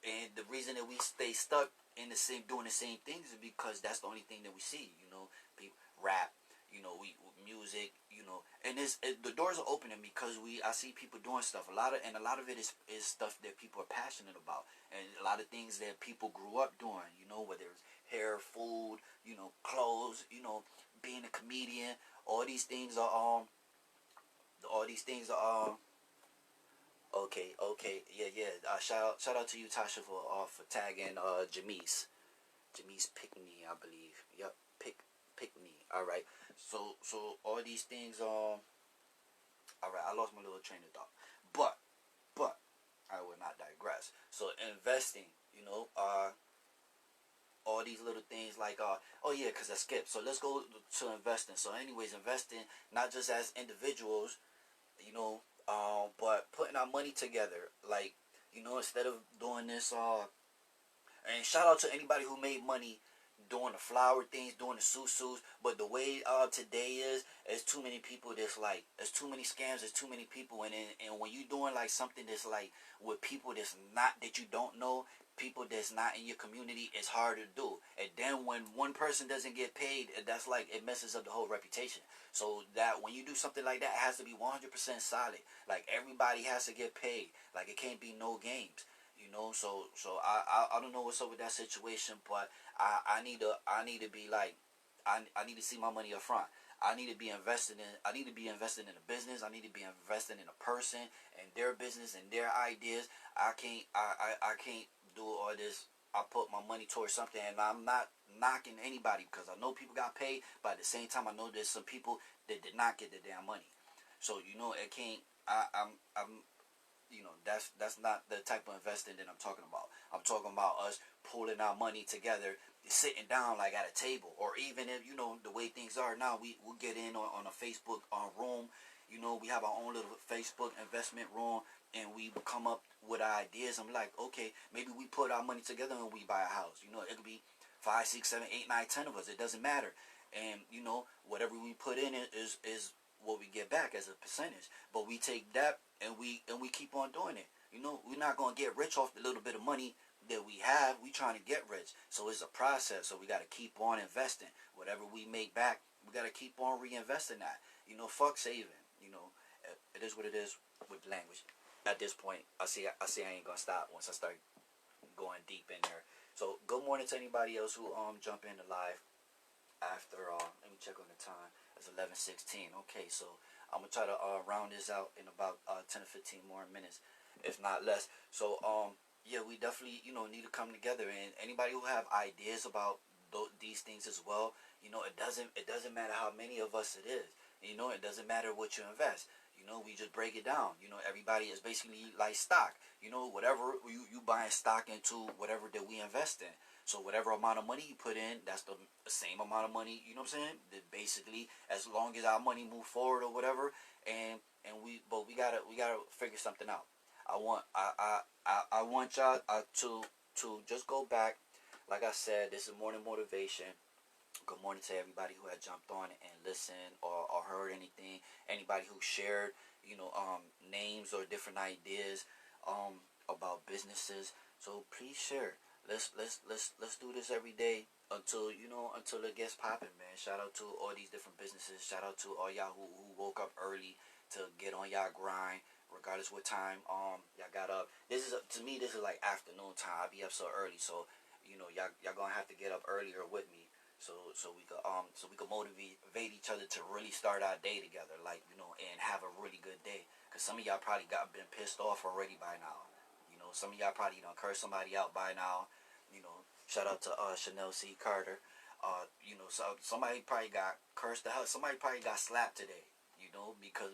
and the reason that we stay stuck in the same doing the same things is because that's the only thing that we see. People rap, we music, and the doors are opening because I see people doing stuff. A lot of it is stuff that people are passionate about, and a lot of things that people grew up doing. Whether it's hair, food, clothes, being a comedian. All these things are okay, yeah. Shout out to you, Tasha, for tagging Jamise Pickney, I believe. Yep, Pickney. All right. So all these things. All right. I lost my little train of thought, but I will not digress. So investing, all these little things like oh yeah, because I skipped. So let's go to investing. So anyways, investing not just as individuals, but putting our money together, like instead of doing this and shout out to anybody who made money doing the flower things, doing the susus. But the way today is too many people that's like, there's too many scams, there's too many people, and when you doing like something that's like with people that's not, that you don't know, people that's not in your community, it's hard to do. And then when one person doesn't get paid, that's like, it messes up the whole reputation. So that when you do something like that, it has to be 100% solid. Like everybody has to get paid. Like it can't be no games. So I don't know what's up with that situation, but I need to be like, I need to see my money up front. I need to be invested in a business. I need to be invested in a person and their business and their ideas. I can't do all this. I put my money towards something, and I'm not knocking anybody because I know people got paid, but at the same time I know there's some people that did not get the damn money. So it can't. I'm that's not the type of investing that I'm talking about. I'm talking about us pulling our money together, sitting down like at a table, or even if the way things are now, we'll get in on a Facebook room. We have our own little Facebook investment room, and we come up with ideas. I'm like, okay, maybe we put our money together and we buy a house. It could be 5, 6, 7, 8, 9, 10 of us. It doesn't matter. And whatever we put in it is what we get back as a percentage. But we take that and we keep on doing it. We're not gonna get rich off the little bit of money that we have. We trying to get rich. So it's a process. So we gotta keep on investing. Whatever we make back, we gotta keep on reinvesting that. Fuck saving. It is what it is with language. At this point, I see I ain't gonna stop once I start going deep in there. So good morning to anybody else who jump in the live. after let me check on the time. It's 11:16. Okay, so I'm gonna try to round this out in about 10 or 15 more minutes, if not less. So yeah, we definitely need to come together. And anybody who have ideas about these things as well, it doesn't matter how many of us it is. It doesn't matter what you invest. We just break it down. Everybody is basically like stock. Whatever you buying stock into whatever that we invest in. So whatever amount of money you put in, that's the same amount of money. You know what I'm saying? That basically, as long as our money move forward or whatever, but we gotta figure something out. I want y'all to just go back. Like I said, this is morning motivation. Good morning to everybody who had jumped on and listened or heard anything. Anybody who shared, names or different ideas about businesses. So please share. Let's do this every day until it gets popping, man. Shout out to all these different businesses. Shout out to all y'all who woke up early to get on y'all grind, regardless what time y'all got up. This is to me, this is like afternoon time. I be up so early, so y'all gonna have to get up earlier with me. So we could motivate each other to really start our day together, like and have a really good day. Cause some of y'all probably been pissed off already by now. Some of y'all probably cursed somebody out by now. Shout out to Chanel C. Carter. So somebody probably got cursed the hell. Somebody probably got slapped today. Because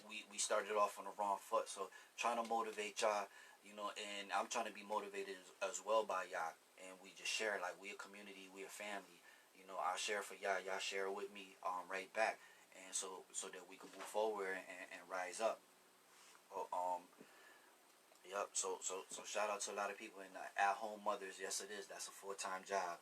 we started off on the wrong foot. So trying to motivate y'all. And I'm trying to be motivated as well by y'all. And we just share like we a community, we a family. I share for y'all, y'all share with me right back, and so that we can move forward and rise up. Oh, yep. So shout out to a lot of people in at home mothers. Yes, it is. That's a full-time job.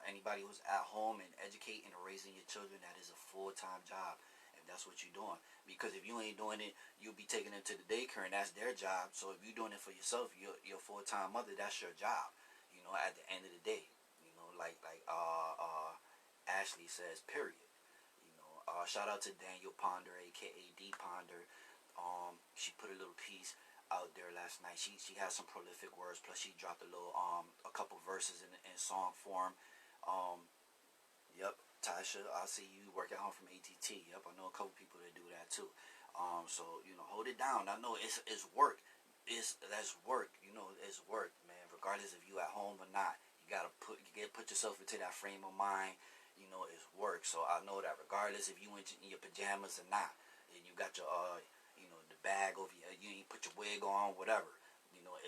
Anybody who's at home and educating and raising your children, that is a full-time job. If that's what you're doing, because if you ain't doing it, you'll be taking them to the daycare, and that's their job. So if you're doing it for yourself, you're a full-time mother. That's your job. At the end of the day, like Ashley says, period. Shout out to Daniel Ponder, aka D Ponder. She put a little piece out there last night. She has some prolific words. Plus, she dropped a couple verses in song form. Um, yep, Tasha, I see you work at home from ATT. Yep, I know a couple people that do that too. So hold it down. I know it's work. That's work. It's work, man. Regardless if you at home or not, you gotta put yourself into that frame of mind. It's work. So I know that regardless if you in your pajamas or not, and you got your the bag over you ain't put your wig on, whatever.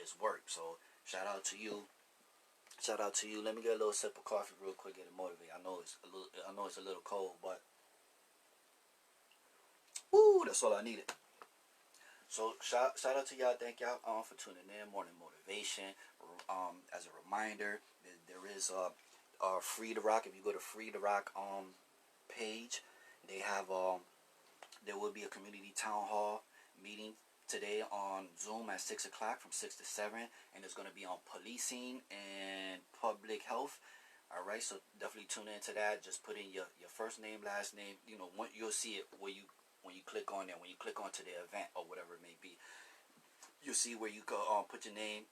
It's work. So shout out to you. Shout out to you. Let me get a little sip of coffee real quick, get it motivated. I know it's a little cold, but woo, that's all I needed. So shout out to y'all. Thank y'all for tuning in. Morning motivation. As a reminder, there is Free to Rock. If you go to Free to Rock page, they have there will be a community town hall meeting today on Zoom at 6 o'clock from 6 to 7, and it's going to be on policing and public health. All right, so definitely tune into that. Just put in your first name, last name. You'll see it where you when you click on there. When you click onto the event or whatever it may be, you'll see where you go put your name,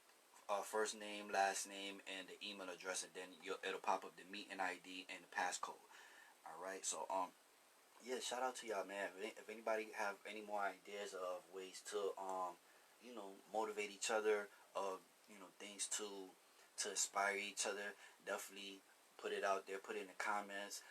first name, last name, and the email address, and then it'll pop up the meeting ID and the passcode. All right, so yeah, shout out to y'all, man. If anybody have any more ideas of ways to motivate each other, things to inspire each other, definitely put it out there. Put it in the comments.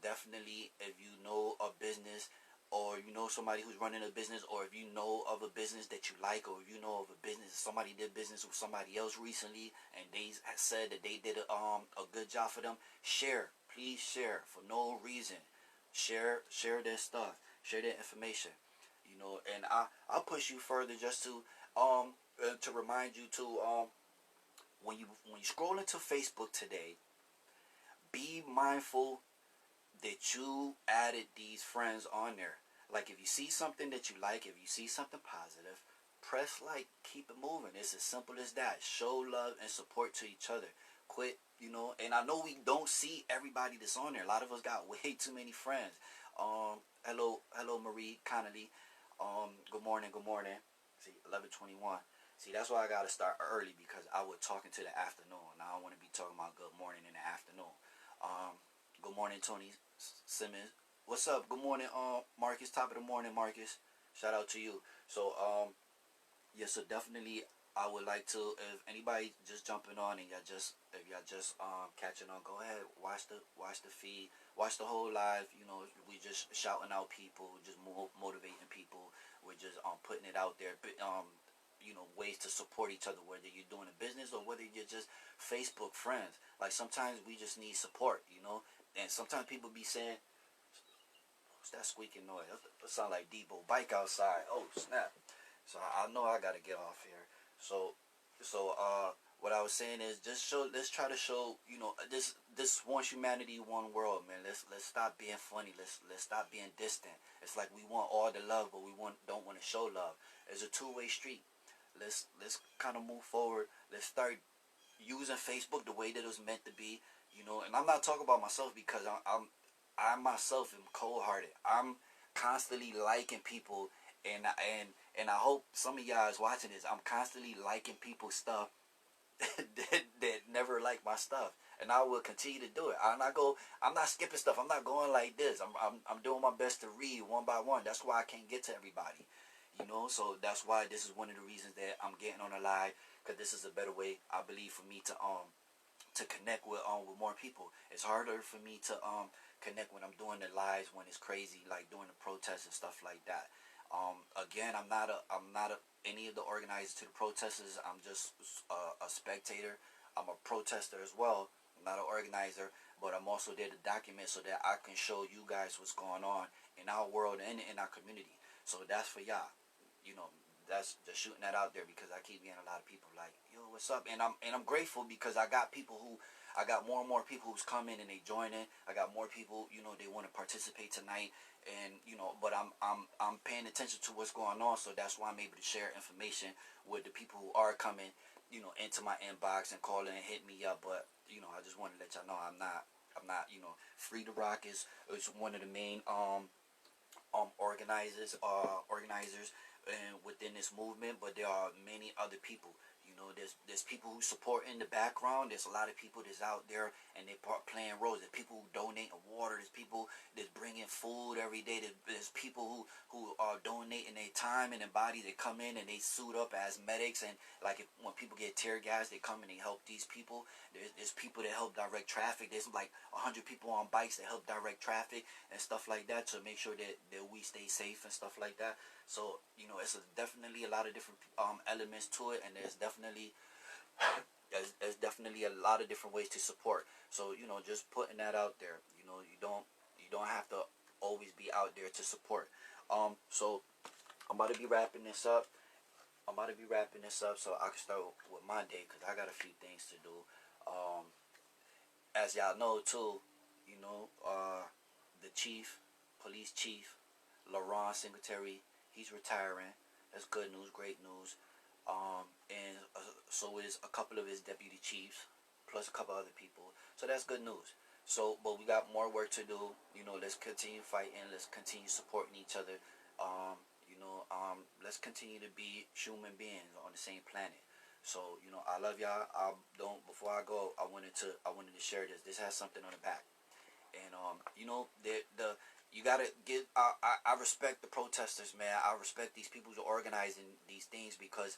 Definitely, if you know a business, or you know somebody who's running a business, or if you know of a business that you like, or if you know of a business, somebody did business with somebody else recently, and they said that they did a good job for them, share. Please share for no reason. Share their stuff. Share their information. And I'll push you further just to remind you to when you scroll into Facebook today, be mindful that you added these friends on there. Like if you see something that you like, if you see something positive, press like, keep it moving. It's as simple as that. Show love and support to each other. Quit, and I know we don't see everybody that's on there. A lot of us got way too many friends. Hello Marie Connolly. Good morning, good morning. See, 11:21. See, that's why I gotta start early, because I was talking to the afternoon. Now I don't want to be talking about good morning in the afternoon. Good morning, Tony Simmons. What's up? Good morning, Marcus. Top of the morning, Marcus. Shout out to you. So, yeah, so definitely I would like to, if anybody just jumping on and y'all just, if y'all just catching on, go ahead, watch the feed, watch the whole live. You know, we just shouting out people, just motivating people. We're just putting it out there. You know, ways to support each other, whether you're doing a business or whether you're just Facebook friends. Like sometimes we just need support, you know. And sometimes people be saying, "What's that squeaking noise? That sound like Debo bike outside." Oh snap! So I know I gotta get off here. So, what I was saying is just show. Let's try to show. You know, this one humanity, one world, man. Let's stop being funny. Let's stop being distant. It's like we want all the love, but we don't want to show love. It's a two-way street. Let's kind of move forward. Let's start using Facebook the way that it was meant to be. You know, and I'm not talking about myself because I myself am cold-hearted. I'm constantly liking people, and I hope some of y'all is watching this. I'm constantly liking people's stuff that never like my stuff, and I will continue to do it. I'm not skipping stuff. I'm not going like this. I'm doing my best to read one by one. That's why I can't get to everybody, you know. So that's why this is one of the reasons that I'm getting on a live, because this is a better way, I believe, for me to connect with more people. It's harder for me to connect when I'm doing the lives when it's crazy, like doing the protests and stuff like that. Again, I'm not any of the organizers to the protesters. I'm just a spectator. I'm a protester as well. I'm not an organizer, but I'm also there to document so that I can show you guys what's going on in our world and in our community. So that's for y'all. You know, that's just shooting that out there because I keep getting a lot of people like, "Yo, what's up?" And I'm grateful because I got more and more people who's coming and they joining. I got more people, you know, they want to participate tonight, and you know, but I'm paying attention to what's going on, so that's why I'm able to share information with the people who are coming, you know, into my inbox and calling and hit me up. But you know, I just want to let y'all know I'm not, you know, Free to Rock is one of the main organizers and within this movement, but there are many other people. You know, there's people who support in the background. There's a lot of people that's out there and they playing roles. There's people who donate water. There's people that's bringing food every day. There's people who are donating their time and their body. They come in and they suit up as medics, and like when people get tear gas, they come and they help these people. There's people that help direct traffic. There's like 100 people on bikes that help direct traffic and stuff like that to make sure that we stay safe and stuff like that. So you know, it's definitely a lot of different elements to it, and there's definitely a lot of different ways to support. So you know, just putting that out there. You know, you don't have to always be out there to support. So I'm about to be wrapping this up. So I can start with my day because I got a few things to do. Um, as y'all know too, you know, the chief, police chief, Laurent Singletary, he's retiring. That's good news, great news. And so is a couple of his deputy chiefs, plus a couple other people. So that's good news. So, but we got more work to do. You know, let's continue fighting. Let's continue supporting each other. Let's continue to be human beings on the same planet. So, you know, I love y'all. I don't. Before I go, I wanted to share this. This has something on the back, and you know, the you gotta get. I respect the protesters, man. I respect these people who are organizing these things because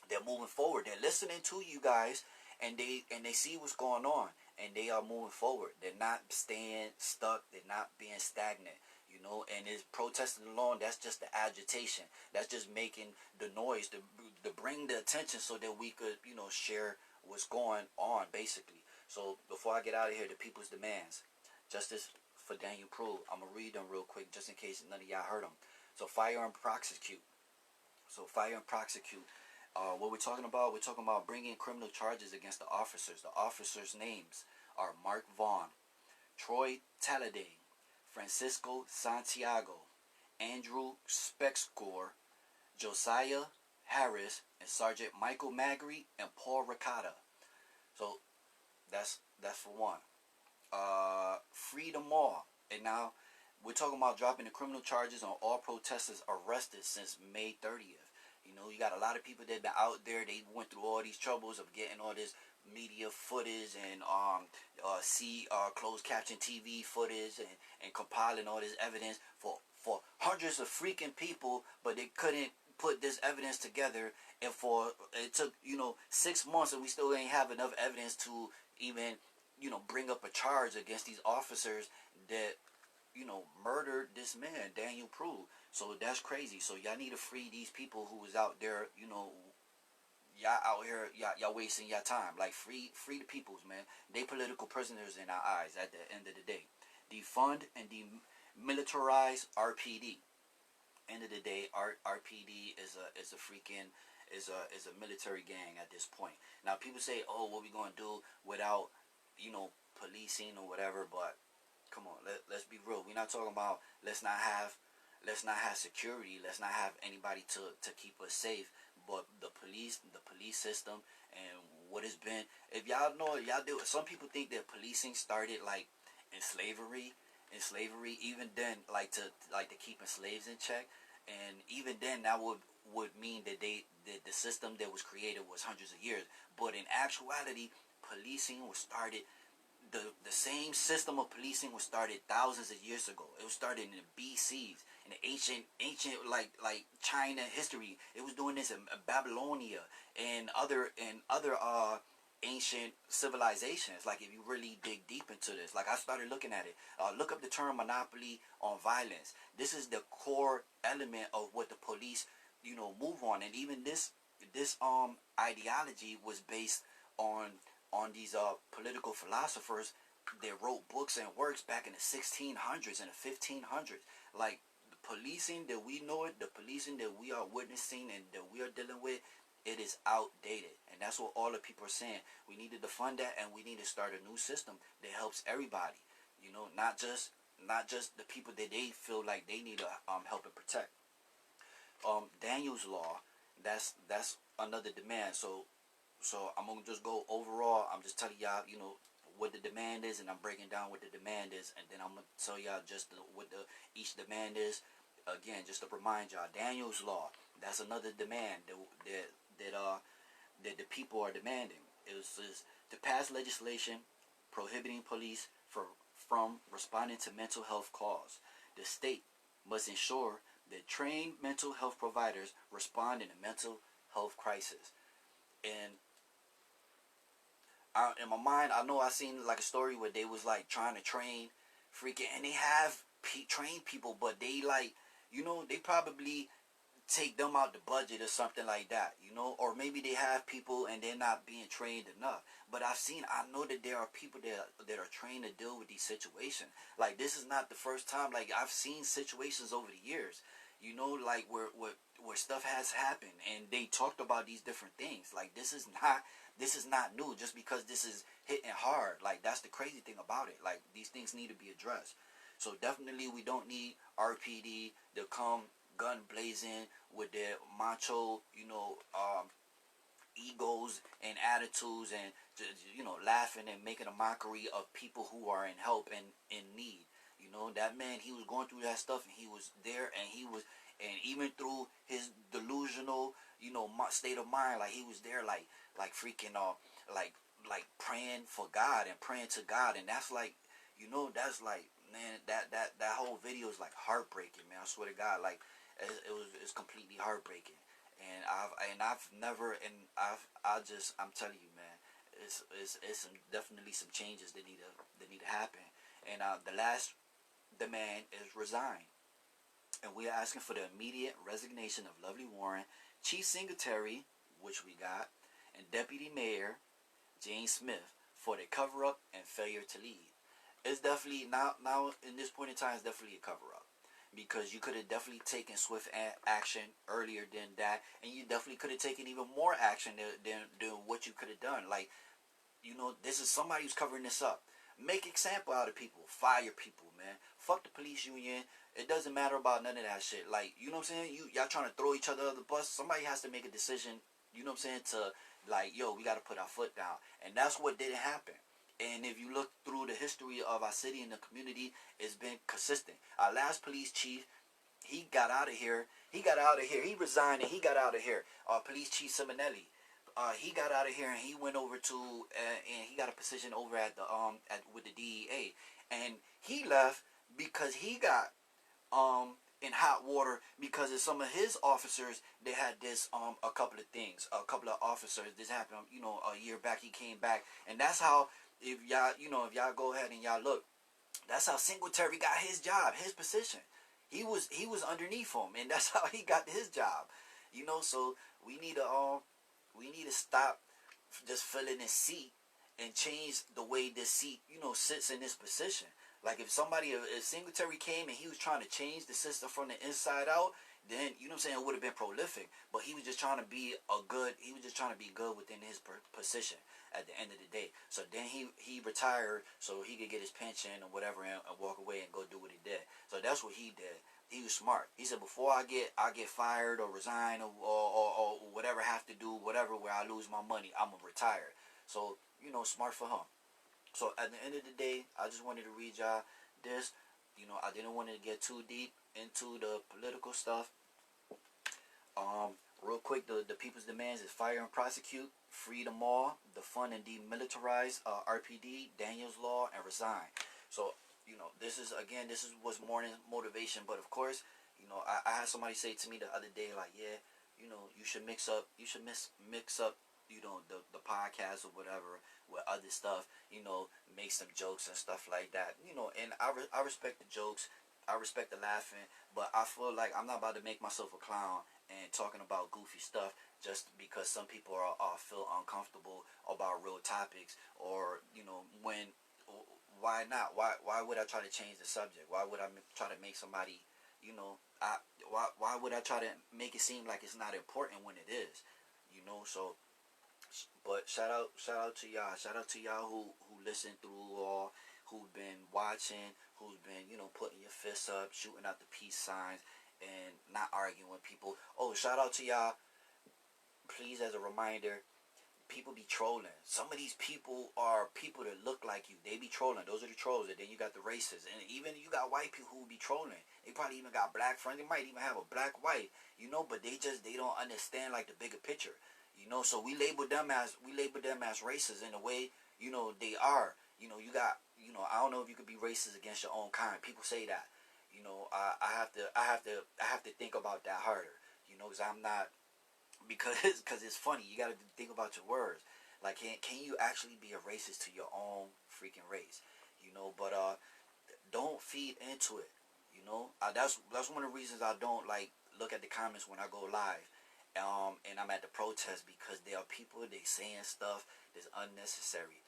they're moving forward. They're listening to you guys, and they see what's going on, and they are moving forward. They're not staying stuck. They're not being stagnant. You know, and is protesting alone. That's just the agitation. That's just making the noise to bring the attention so that we could, you know, share what's going on, basically. So before I get out of here, the people's demands: justice for Daniel Prue. I'm gonna read them real quick just in case none of y'all heard them. So fire and prosecute. What we're talking about? We're talking about bringing criminal charges against the officers. The officers' names are Mark Vaughn, Troy Taladay, Francisco Santiago, Andrew Spexcore, Josiah Harris, and Sergeant Michael Magri and Paul Ricotta. So that's for one. Free them all. And now we're talking about dropping the criminal charges on all protesters arrested since May 30th. You know, you got a lot of people that been out there. They went through all these troubles of getting all this media footage and see closed caption TV footage and compiling all this evidence for hundreds of freaking people, but they couldn't put this evidence together. And for it took 6 months, and we still ain't have enough evidence to even bring up a charge against these officers that murdered this man, Daniel Prue. So that's crazy. So y'all need to free these people who was out there, y'all out here, y'all wasting your time. Like, free the peoples, man. They political prisoners in our eyes at the end of the day. Defund and demilitarize RPD. End of the day, RPD is a freaking is a military gang at this point. Now people say, oh, what we gonna do without policing or whatever, but come on, let's be real. We're not talking about let's not have security, let's not have anybody to keep us safe, but the police system and what has been. If y'all know, y'all do. Some people think that policing started like in slavery. Even then, like to keeping slaves in check, and even then that would mean that the system that was created was hundreds of years. But in actuality, policing was started. The same system of policing was started thousands of years ago. It was started in the BCs, in the ancient like China history. It was doing this in Babylonia and other ancient civilizations. Like, if you really dig deep into this, like, I started looking at it. Look up the term monopoly on violence. This is the core element of what the police move on. And even this ideology was based on these political philosophers that wrote books and works back in the 1600s and the 1500s. Like, the policing that we know it, the policing that we are witnessing and that we are dealing with, it is outdated. And that's what all the people are saying. We need to defund that, and we need to start a new system that helps everybody. Not just the people that they feel like they need to help and protect. Daniel's Law, that's another demand. So I'm gonna just go overall. I'm just telling y'all, what the demand is, and I'm breaking down what the demand is, and then I'm gonna tell y'all just what each demand is. Again, just to remind y'all, Daniel's Law. That's another demand that the people are demanding. It is to pass legislation prohibiting police from responding to mental health calls. The state must ensure that trained mental health providers respond in a mental health crisis. And in my mind, I know I seen like a story where they was like trying to train freaking, and they have trained people, but they they probably take them out the budget or something like that, or maybe they have people and they're not being trained enough. But I know that there are people that are trained to deal with these situations. Like, this is not the first time. Like, I've seen situations over the years, like where stuff has happened, and they talked about these different things. Like, this is not new just because this is hitting hard. Like, that's the crazy thing about it. Like, these things need to be addressed. So definitely we don't need RPD to come gun blazing with their macho, egos and attitudes, and laughing and making a mockery of people who are in help and in need. That man, he was going through that stuff, and he was there, and even through his delusional, state of mind, like, he was there, like freaking, like praying for God and praying to God, and that's like, that's like, man, that whole video is like heartbreaking, man. I swear to God, like, it's completely heartbreaking. And I'm telling you, man, it's definitely some changes that need to happen. And the last demand is resign. And we are asking for the immediate resignation of Lovely Warren, Chief Secretary, which we got, and Deputy Mayor Jane Smith for the cover-up and failure to lead. It's definitely, now in this point in time, it's definitely a cover-up. Because you could have definitely taken swift action earlier than that, and you definitely could have taken even more action than what you could have done. Like, this is somebody who's covering this up. Make example out of people. Fire people, man. Fuck the police union. It doesn't matter about none of that shit. Like, you know what I'm saying? Y'all trying to throw each other under the bus. Somebody has to make a decision, you know what I'm saying, to, like, yo, we got to put our foot down. And that's what didn't happen. And if you look through the history of our city and the community, it's been consistent. Our last police chief, he got out of here. He resigned and he got out of here. Police Chief Simonelli. he got out of here and he went over to and he got a position over at the with the DEA, and he left because he got in hot water because of some of his officers. They had this a couple of things, a couple of officers. This happened, a year back. He came back, and that's how, if y'all, if y'all go ahead and y'all look, that's how Singletary got his job, his position. He was underneath him, and that's how he got his job. So we need to stop just filling this seat and change the way this seat sits in this position. Like if Singletary came and he was trying to change the system from the inside out, then it would have been prolific. But he was just trying to be good within his position at the end of the day. So then he retired so he could get his pension or whatever and walk away and go do what he did. So that's what he did. He was smart. He said, before I get fired or resign or whatever I have to do, whatever, where I lose my money, I'm gonna retire. So smart for him. So at the end of the day, I just wanted to read y'all this. I didn't want to get too deep into the political stuff. Real quick, the people's demands is fire and prosecute, free them all, defund and demilitarize RPD, Daniels Law, and resign. So, this is what's morning motivation. But of course, I had somebody say to me the other day, like, yeah, you should mix up, the podcast or whatever with other stuff, make some jokes and stuff like that, and I respect the jokes, I respect the laughing, but I feel like I'm not about to make myself a clown and talking about goofy stuff just because some people feel uncomfortable about real topics, or when, why not? Why would I try to change the subject? Why would I try to make somebody, why would I try to make it seem like it's not important when it is, so. But shout out to y'all. Shout out to y'all who listen through all, who've been watching, who's been, putting your fists up, shooting out the peace signs, and not arguing with people. Oh, shout out to y'all. Please, as a reminder, people be trolling. Some of these people are people that look like you. They be trolling. Those are the trolls. And then you got the racists. And even you got white people who be trolling. They probably even got black friends. They might even have a black white, but they don't understand like the bigger picture. So we label them as racist in a way, they are. You got, I don't know if you could be racist against your own kind. People say that. I have to think about that harder. Because I'm not, because it's funny. You got to think about your words. Like, can you actually be a racist to your own freaking race? But don't feed into it. That's one of the reasons I don't like look at the comments when I go live. And I'm at the protest because there are people, they saying stuff that's unnecessary.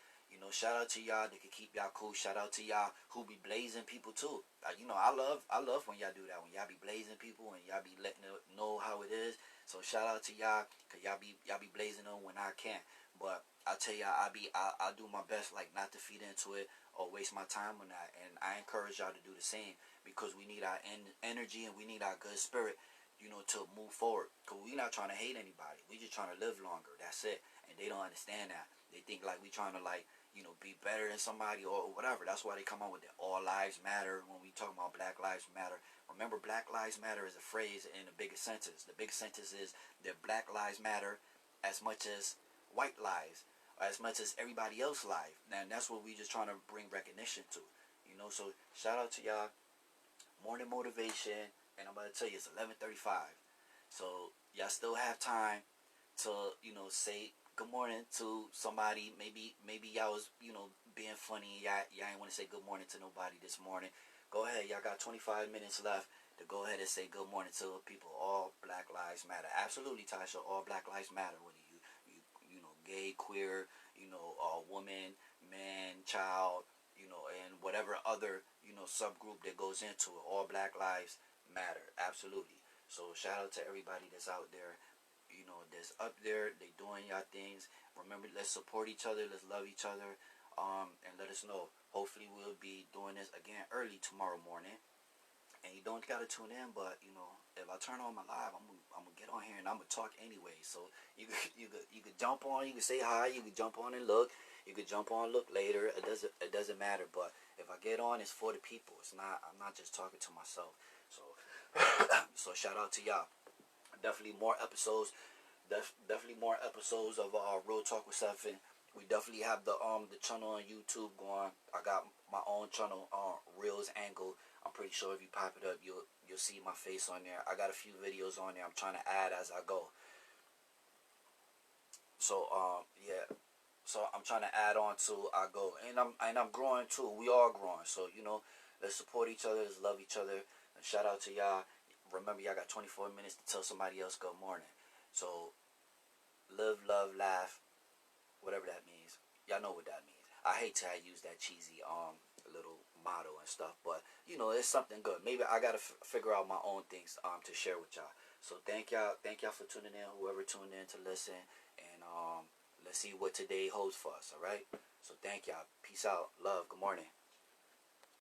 Shout out to y'all that can keep y'all cool. Shout out to y'all who be blazing people too. I love when y'all do that. When y'all be blazing people and y'all be letting them know how it is. So shout out to y'all, cause y'all be blazing them when I can't. But I tell y'all, I do my best, like, not to feed into it or waste my time on that. And I encourage y'all to do the same, because we need our energy and we need our good spirit, to move forward. Because we not trying to hate anybody. We just trying to live longer. That's it. And they don't understand that. They think like we trying to, like, be better than somebody or whatever. That's why they come out with the all lives matter when we talk about Black Lives Matter. Remember, Black Lives Matter is a phrase in the biggest sentence. The biggest sentence is that Black Lives Matter as much as white lives, or as much as everybody else's life. And that's what we just trying to bring recognition to. So shout out to y'all. Morning motivation. And I'm about to tell you, it's 11:35. So y'all still have time to, say good morning to somebody. Maybe y'all was, being funny. Y'all ain't want to say good morning to nobody this morning. Go ahead. Y'all got 25 minutes left to go ahead and say good morning to people. All Black Lives Matter. Absolutely, Tasha. All Black Lives Matter. Whether you gay, queer, woman, man, child, and whatever other, subgroup that goes into it. All Black Lives Matter. Absolutely. So shout out to everybody that's out there, that's up there. They doing y'all things. Remember, let's support each other. Let's love each other. And let us know. Hopefully we'll be doing this again early tomorrow morning. And you don't gotta tune in, but if I turn on my live, I'm gonna get on here and I'm gonna talk anyway. So you could jump on, you can say hi, you can jump on and look, you could jump on and look later. It doesn't matter. But if I get on, it's for the people. I'm not just talking to myself. So so shout out to y'all. Definitely more episodes. definitely more episodes of Real Talk with Stephen. We definitely have the channel on YouTube going. I got my own channel on Reels Angle. I'm pretty sure if you pop it up, you'll see my face on there. I got a few videos on there. I'm trying to add as I go. So yeah. So I'm trying to add on to I go, and I'm growing too. We all growing. So let's support each other. Let's love each other. And shout out to y'all. Remember, y'all got 24 minutes to tell somebody else good morning. So live, love, laugh, whatever that means. Y'all know what that means. I hate to use that cheesy little motto and stuff, but it's something good. Maybe I gotta figure out my own things to share with y'all. So thank y'all for tuning in. Whoever tuned in to listen, and let's see what today holds for us. All right. So thank y'all. Peace out. Love. Good morning.